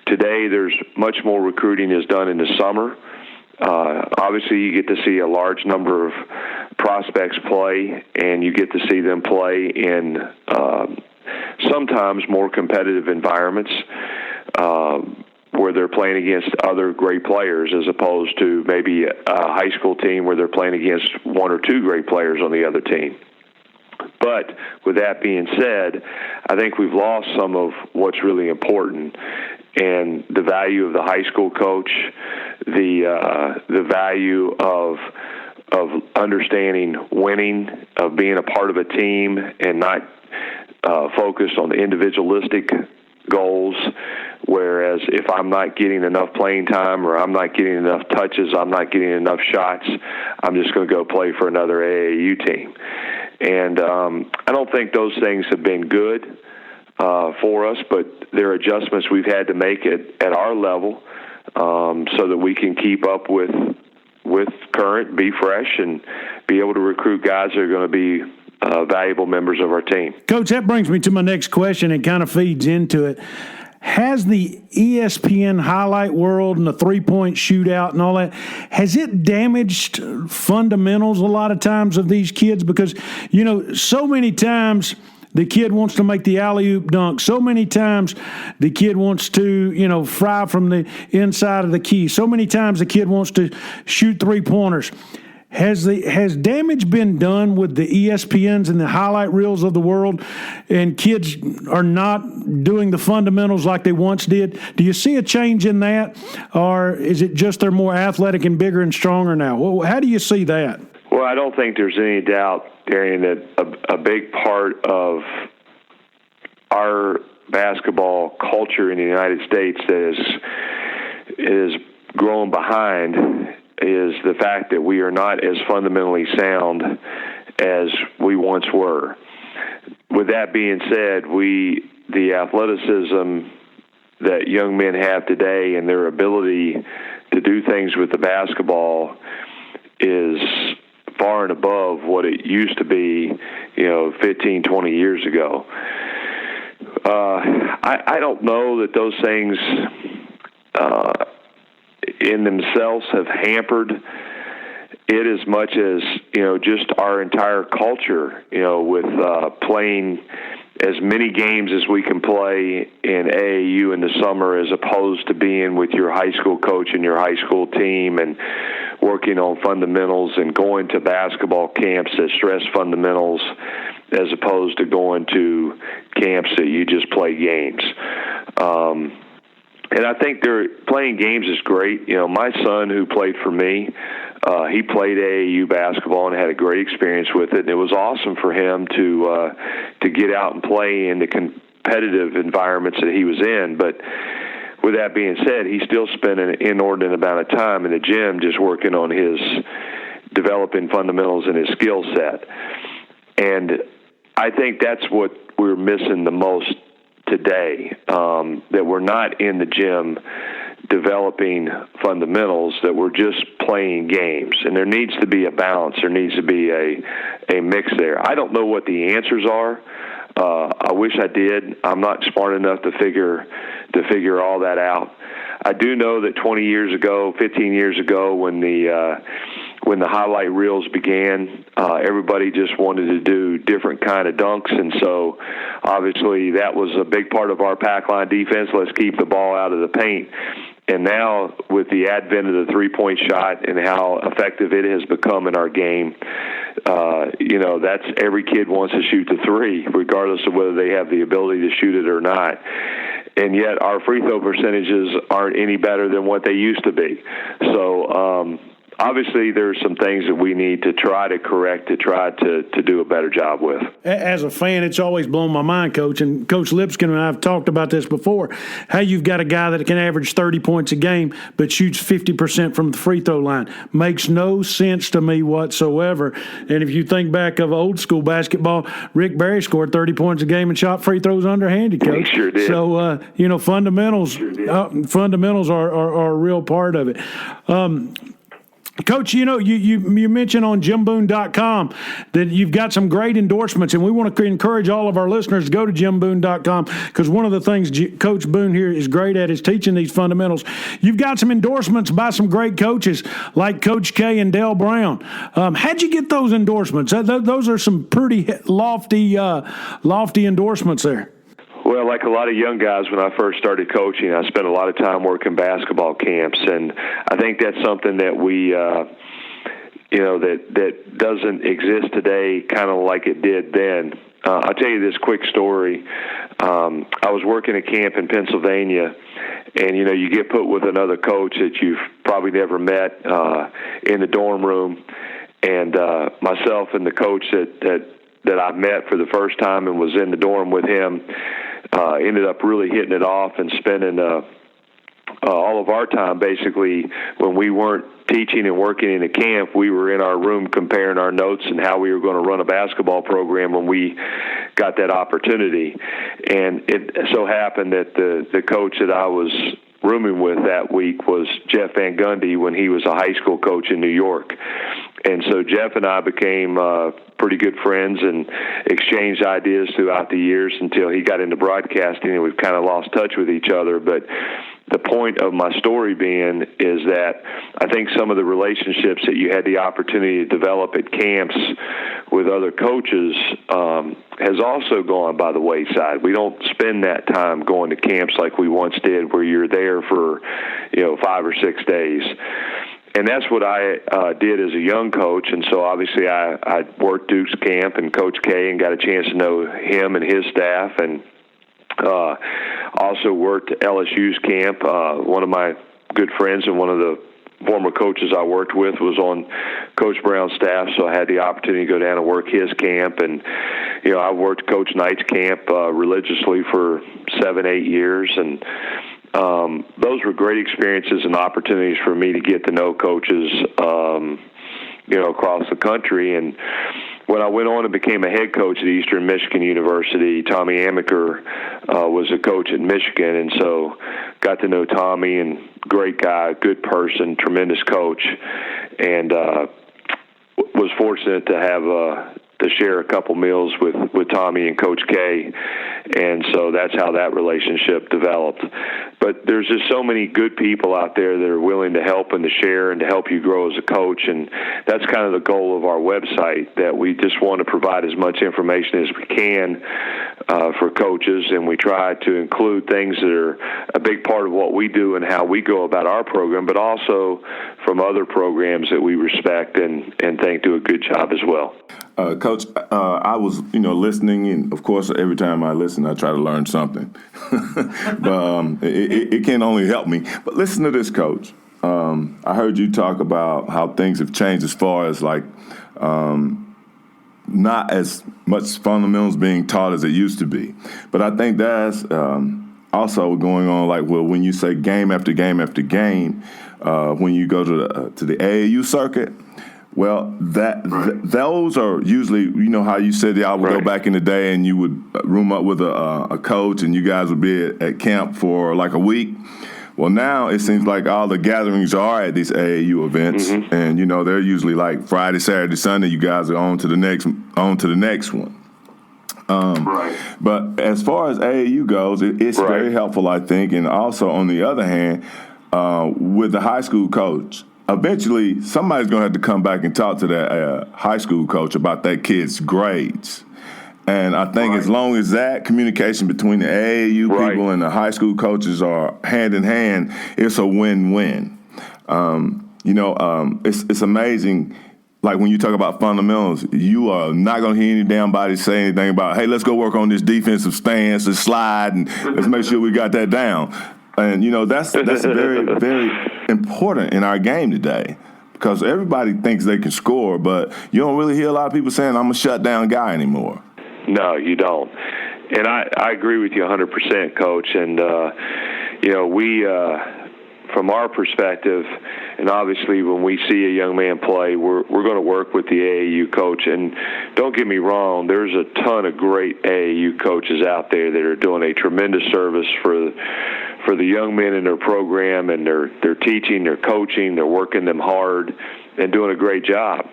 Today there's much more recruiting is done in the summer. Obviously, you get to see a large number of prospects play, and you get to see them play in sometimes more competitive environments. where they're playing against other great players as opposed to maybe a high school team where they're playing against one or two great players on the other team. But with that being said, I think we've lost some of what's really important, and the value of the high school coach, the value of understanding winning, of being a part of a team and not focused on the individualistic goals. Whereas if I'm not getting enough playing time or I'm not getting enough touches, I'm not getting enough shots, I'm just going to go play for another AAU team. And I don't think those things have been good for us, but they're adjustments we've had to make at our level so that we can keep up with current, be fresh, and be able to recruit guys that are going to be valuable members of our team. Coach, that brings me to my next question and kind of feeds into it. Has the ESPN highlight world and the three-point shootout and all that, has it damaged fundamentals a lot of times of these kids? Because, so many times the kid wants to make the alley-oop dunk. So many times the kid wants to, fry from the inside of the key. So many times the kid wants to shoot three-pointers. Has damage been done with the ESPNs and the highlight reels of the world, and kids are not doing the fundamentals like they once did? Do you see a change in that, or is it just they're more athletic and bigger and stronger now? Well, how do you see that? Well, I don't think there's any doubt, Darian, that a big part of our basketball culture in the United States that is growing behind is the fact that we are not as fundamentally sound as we once were. With that being said, the athleticism that young men have today and their ability to do things with the basketball is far and above what it used to be, 15, 20 years ago. I don't know that those things in themselves have hampered it as much as, just our entire culture, with playing as many games as we can play in AAU in the summer as opposed to being with your high school coach and your high school team and working on fundamentals and going to basketball camps that stress fundamentals as opposed to going to camps that you just play games. And I think playing games is great. My son who played for me, he played AAU basketball and had a great experience with it. And it was awesome for him to get out and play in the competitive environments that he was in. But with that being said, he still spent an inordinate amount of time in the gym just working on his developing fundamentals and his skill set. And I think that's what we're missing the most today, that we're not in the gym developing fundamentals, that we're just playing games. And there needs to be a balance. There needs to be a mix there. I don't know what the answers are. I wish I did. I'm not smart enough to figure all that out. I do know that 20 years ago, 15 years ago, when the highlight reels began, everybody just wanted to do different kind of dunks, and so obviously that was a big part of our pack line defense. Let's keep the ball out of the paint. And now with the advent of the three-point shot and how effective it has become in our game, that's every kid wants to shoot the three, regardless of whether they have the ability to shoot it or not. And yet our free throw percentages aren't any better than what they used to be. So obviously there's some things that we need to try to correct, to try to do a better job with. As a fan, it's always blown my mind, Coach, and Coach Lipscomb and I have talked about this before, how you've got a guy that can average 30 points a game but shoots 50% from the free throw line. Makes no sense to me whatsoever. And if you think back of old school basketball, Rick Barry scored 30 points a game and shot free throws underhanded, Coach. He sure did. So, fundamentals are a real part of it. Coach, you mentioned on JimBoone.com that you've got some great endorsements, and we want to encourage all of our listeners to go to JimBoone.com because one of the things Coach Boone here is great at is teaching these fundamentals. You've got some endorsements by some great coaches like Coach K and Dale Brown. How'd you get those endorsements? Those are some pretty lofty endorsements there. Well, like a lot of young guys, when I first started coaching, I spent a lot of time working basketball camps, and I think that's something that we, that doesn't exist today, kind of like it did then. I'll tell you this quick story. I was working at camp in Pennsylvania, and you get put with another coach that you've probably never met in the dorm room, and myself and the coach that I met for the first time and was in the dorm with him ended up really hitting it off and spending all of our time basically when we weren't teaching and working in a camp. We were in our room comparing our notes and how we were going to run a basketball program when we got that opportunity. And it so happened that the coach that I was rooming with that week was Jeff Van Gundy when he was a high school coach in New York. And so Jeff and I became pretty good friends and exchanged ideas throughout the years until he got into broadcasting, and we've kind of lost touch with each other. But the point of my story being is that I think some of the relationships that you had the opportunity to develop at camps with other coaches has also gone by the wayside. We don't spend that time going to camps like we once did, where you're there for 5 or 6 days. And that's what I did as a young coach. And so obviously I worked Duke's camp and Coach K and got a chance to know him and his staff, and also worked LSU's camp. One of my good friends and one of the former coaches I worked with was on Coach Brown's staff, so I had the opportunity to go down and work his camp. And, I worked Coach Knight's camp religiously for 7-8 years, and those were great experiences and opportunities for me to get to know coaches, across the country. And when I went on and became a head coach at Eastern Michigan University, Tommy Amaker was a coach at Michigan, and so got to know Tommy, and great guy, good person, tremendous coach, and was fortunate to have to share a couple meals with Tommy and Coach K, and so that's how that relationship developed. But there's just so many good people out there that are willing to help and to share and to help you grow as a coach, and that's kind of the goal of our website, that we just want to provide as much information as we can for coaches, and we try to include things that are a big part of what we do and how we go about our program, but also from other programs that we respect and think do a good job as well. Coach, I was, listening, and of course, every time I listen, I try to learn something. But it can only help me. But listen to this, Coach. I heard you talk about how things have changed as far as not as much fundamentals being taught as it used to be. But I think that's also going on, when you say game after game after game, when you go to the AAU circuit. Well, those are usually, how you said y'all would go back in the day and you would room up with a coach and you guys would be at camp for like a week. Well, now it seems like all the gatherings are at these AAU events, and they're usually like Friday, Saturday, Sunday. You guys are on to the next one. But as far as AAU goes, it's very helpful, I think. And also, on the other hand, with the high school coach, eventually somebody's going to have to come back and talk to that high school coach about that kid's grades. And I think as long as that communication between the AAU people and the high school coaches are hand in hand, it's a win-win. It's amazing. Like when you talk about fundamentals, you are not going to hear any damn body say anything about, hey, let's go work on this defensive stance and slide, and let's make sure we got that down. And, that's very, very important in our game today, because everybody thinks they can score, but you don't really hear a lot of people saying, I'm a shutdown guy anymore. No, you don't. And I agree with you 100%, Coach. And, we, from our perspective, and obviously when we see a young man play, we're going to work with the AAU coach. And don't get me wrong, there's a ton of great AAU coaches out there that are doing a tremendous service for the young men in their program, and they're teaching, they're coaching, they're working them hard, and doing a great job.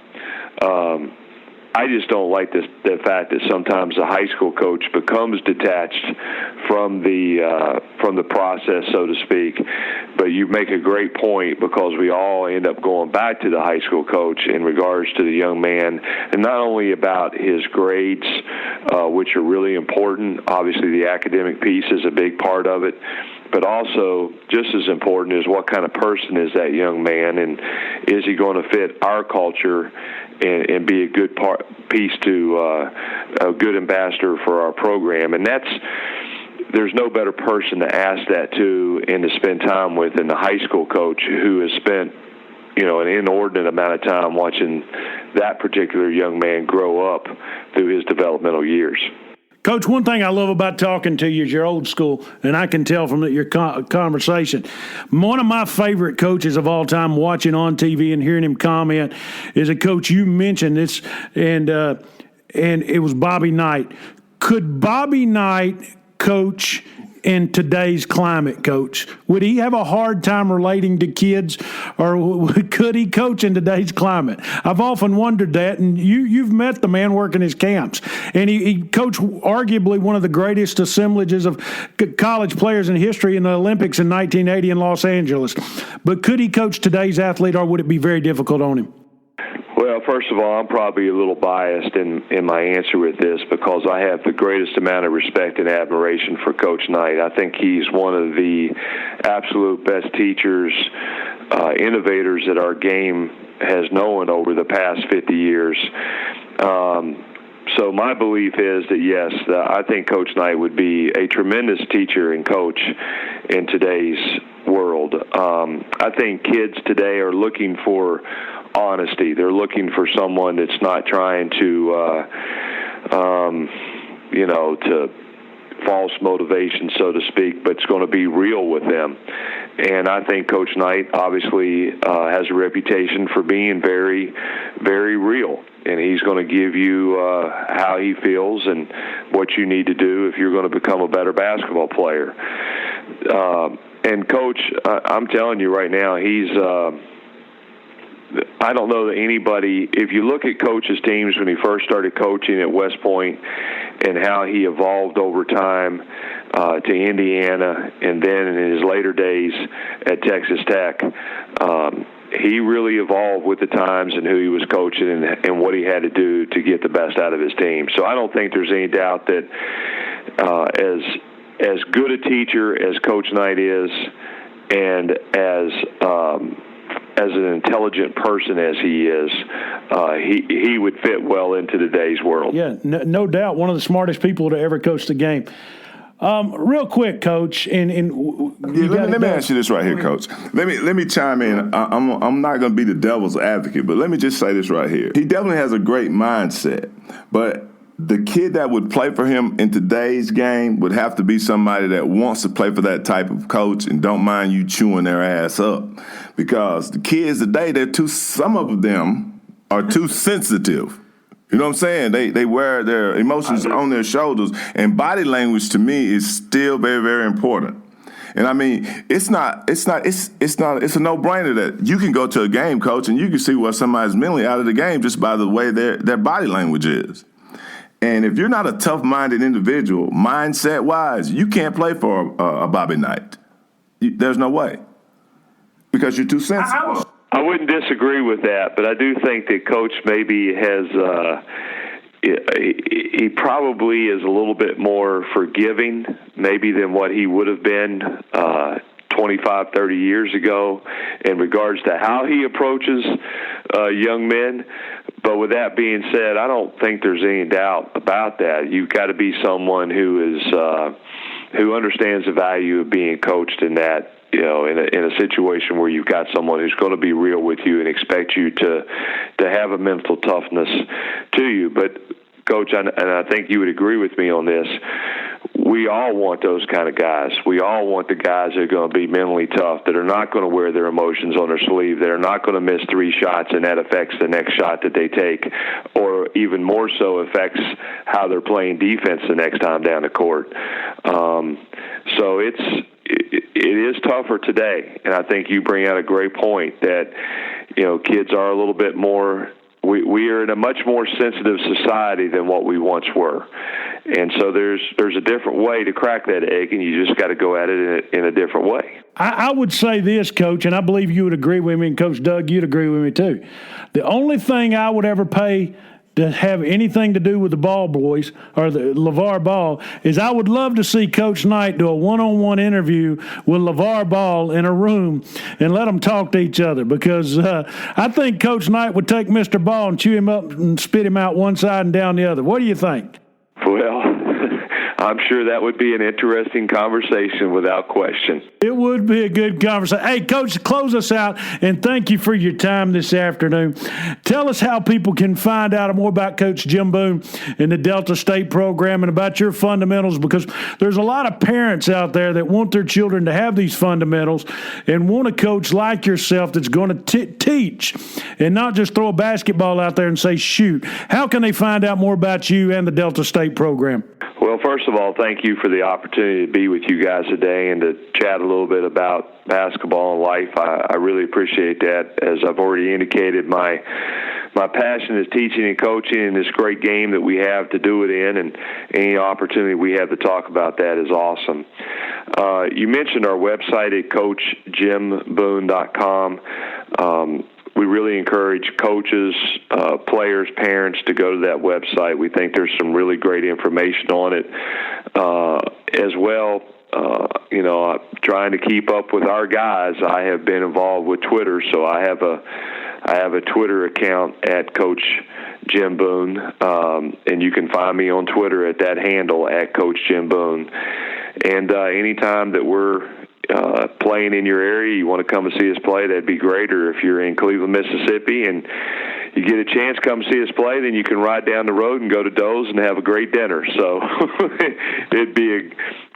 I just don't like the fact that sometimes the high school coach becomes detached from the process, so to speak. But you make a great point, because we all end up going back to the high school coach in regards to the young man, and not only about his grades, which are really important. Obviously, the academic piece is a big part of it. But also, just as important is what kind of person is that young man, and is he going to fit our culture and be a good piece to a good ambassador for our program. And there's no better person to ask that to and to spend time with than the high school coach, who has spent an inordinate amount of time watching that particular young man grow up through his developmental years. Coach, one thing I love about talking to you is you're old school, and I can tell from your conversation. One of my favorite coaches of all time, watching on TV and hearing him comment, is a coach you mentioned this, and it was Bobby Knight. Could Bobby Knight coach in today's climate, Coach? Would he have a hard time relating to kids, or could he coach in today's climate? I've often wondered that, and you've met the man working his camps, and he coached arguably one of the greatest assemblages of college players in history in the Olympics in 1980 in Los Angeles. But could he coach today's athlete, or would it be very difficult on him? Well, first of all, I'm probably a little biased in my answer with this, because I have the greatest amount of respect and admiration for Coach Knight. I think he's one of the absolute best teachers, innovators that our game has known over the past 50 years. So my belief is that, yes, I think Coach Knight would be a tremendous teacher and coach in today's world. I think kids today are looking for honesty. They're looking for someone that's not trying to false motivation, so to speak, but it's going to be real with them. And I think Coach Knight obviously has a reputation for being very, very real. And he's going to give you how he feels and what you need to do if you're going to become a better basketball player. And Coach, I'm telling you right now, he's I don't know that anybody, if you look at Coach's teams when he first started coaching at West Point and how he evolved over time to Indiana, and then in his later days at Texas Tech, he really evolved with the times and who he was coaching and what he had to do to get the best out of his team. So I don't think there's any doubt that as good a teacher as Coach Knight is, and as an intelligent person as he is, he would fit well into today's world. Yeah, no doubt, one of the smartest people to ever coach the game. Real quick, Coach, let me ask you this right here, Coach. Let me chime in. I'm not going to be the devil's advocate, but let me just say this right here. He definitely has a great mindset, but the kid that would play for him in today's game would have to be somebody that wants to play for that type of coach and don't mind you chewing their ass up, because the kids today, some of them are too sensitive. You know what I'm saying? They wear their emotions on their shoulders, and body language to me is still very, very important. And I mean, it's a no-brainer that you can go to a game, Coach, and you can see what somebody's mentally out of the game just by the way their body language is. And if you're not a tough-minded individual, mindset-wise, you can't play for a Bobby Knight. There's no way, because you're too sensitive. I wouldn't disagree with that, but I do think that Coach maybe has he probably is a little bit more forgiving maybe than what he would have been 25, 30 years ago in regards to how he approaches young men. But with that being said, I don't think there's any doubt about that. You've got to be someone who understands the value of being coached in that, in a situation where you've got someone who's going to be real with you and expect you to have a mental toughness to you. But Coach, and I think you would agree with me on this, we all want those kind of guys. We all want the guys that are going to be mentally tough, that are not going to wear their emotions on their sleeve, that are not going to miss 3 shots and that affects the next shot that they take, or even more so affects how they're playing defense the next time down the court. So it is tougher today, and I think you bring out a great point that, kids are a little bit more we are in a much more sensitive society than what we once were. And so there's a different way to crack that egg, and you just got to go at it in a different way. I would say this, Coach, and I believe you would agree with me, and Coach Doug, you'd agree with me too. The only thing I would ever pay to have anything to do with the Ball boys or the LeVar Ball is I would love to see Coach Knight do a one-on-one interview with LeVar Ball in a room and let them talk to each other, because I think Coach Knight would take Mr. Ball and chew him up and spit him out one side and down the other. What do you think? Well, I'm sure that would be an interesting conversation without question. It would be a good conversation. Hey, Coach, close us out, and thank you for your time this afternoon. Tell us how people can find out more about Coach Jim Boone and the Delta State program and about your fundamentals, because there's a lot of parents out there that want their children to have these fundamentals and want a coach like yourself that's going to teach and not just throw a basketball out there and say, shoot. How can they find out more about you and the Delta State program? Well, first of all, thank you for the opportunity to be with you guys today and to chat a little bit about basketball and life. I really appreciate that. As I've already indicated, my passion is teaching and coaching in this great game that we have to do it in, and any opportunity we have to talk about that is awesome. You mentioned our website at CoachJimBoone.com. We really encourage coaches, players, parents to go to that website. We think there's some really great information on it. As well, trying to keep up with our guys, I have been involved with Twitter, so I have a Twitter account at Coach Jim Boone, and you can find me on Twitter at that handle, at Coach Jim Boone. And anytime that we're playing in your area, you want to come and see us play, that'd be great. Or if you're in Cleveland, Mississippi, and you get a chance, come see us play, then you can ride down the road and go to Doe's and have a great dinner. So it'd be a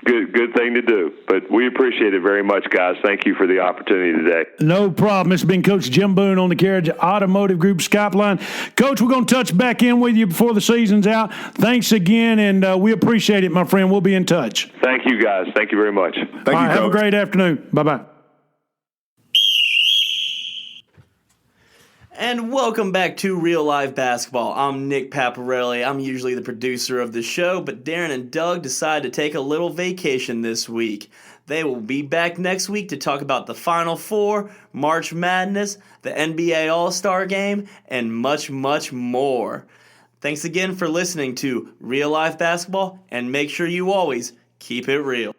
good thing to do. But we appreciate it very much, guys. Thank you for the opportunity today. No problem. This has been Coach Jim Boone on the Carriage Automotive Group Skype line. Coach, we're going to touch back in with you before the season's out. Thanks again, and we appreciate it, my friend. We'll be in touch. Thank you, guys. Thank you very much. Thank you, Coach. Have a great afternoon. Bye-bye. And welcome back to Real Life Basketball. I'm Nick Paparelli. I'm usually the producer of the show, but Darren and Doug decided to take a little vacation this week. They will be back next week to talk about the Final Four, March Madness, the NBA All-Star Game, and much, much more. Thanks again for listening to Real Life Basketball, and make sure you always keep it real.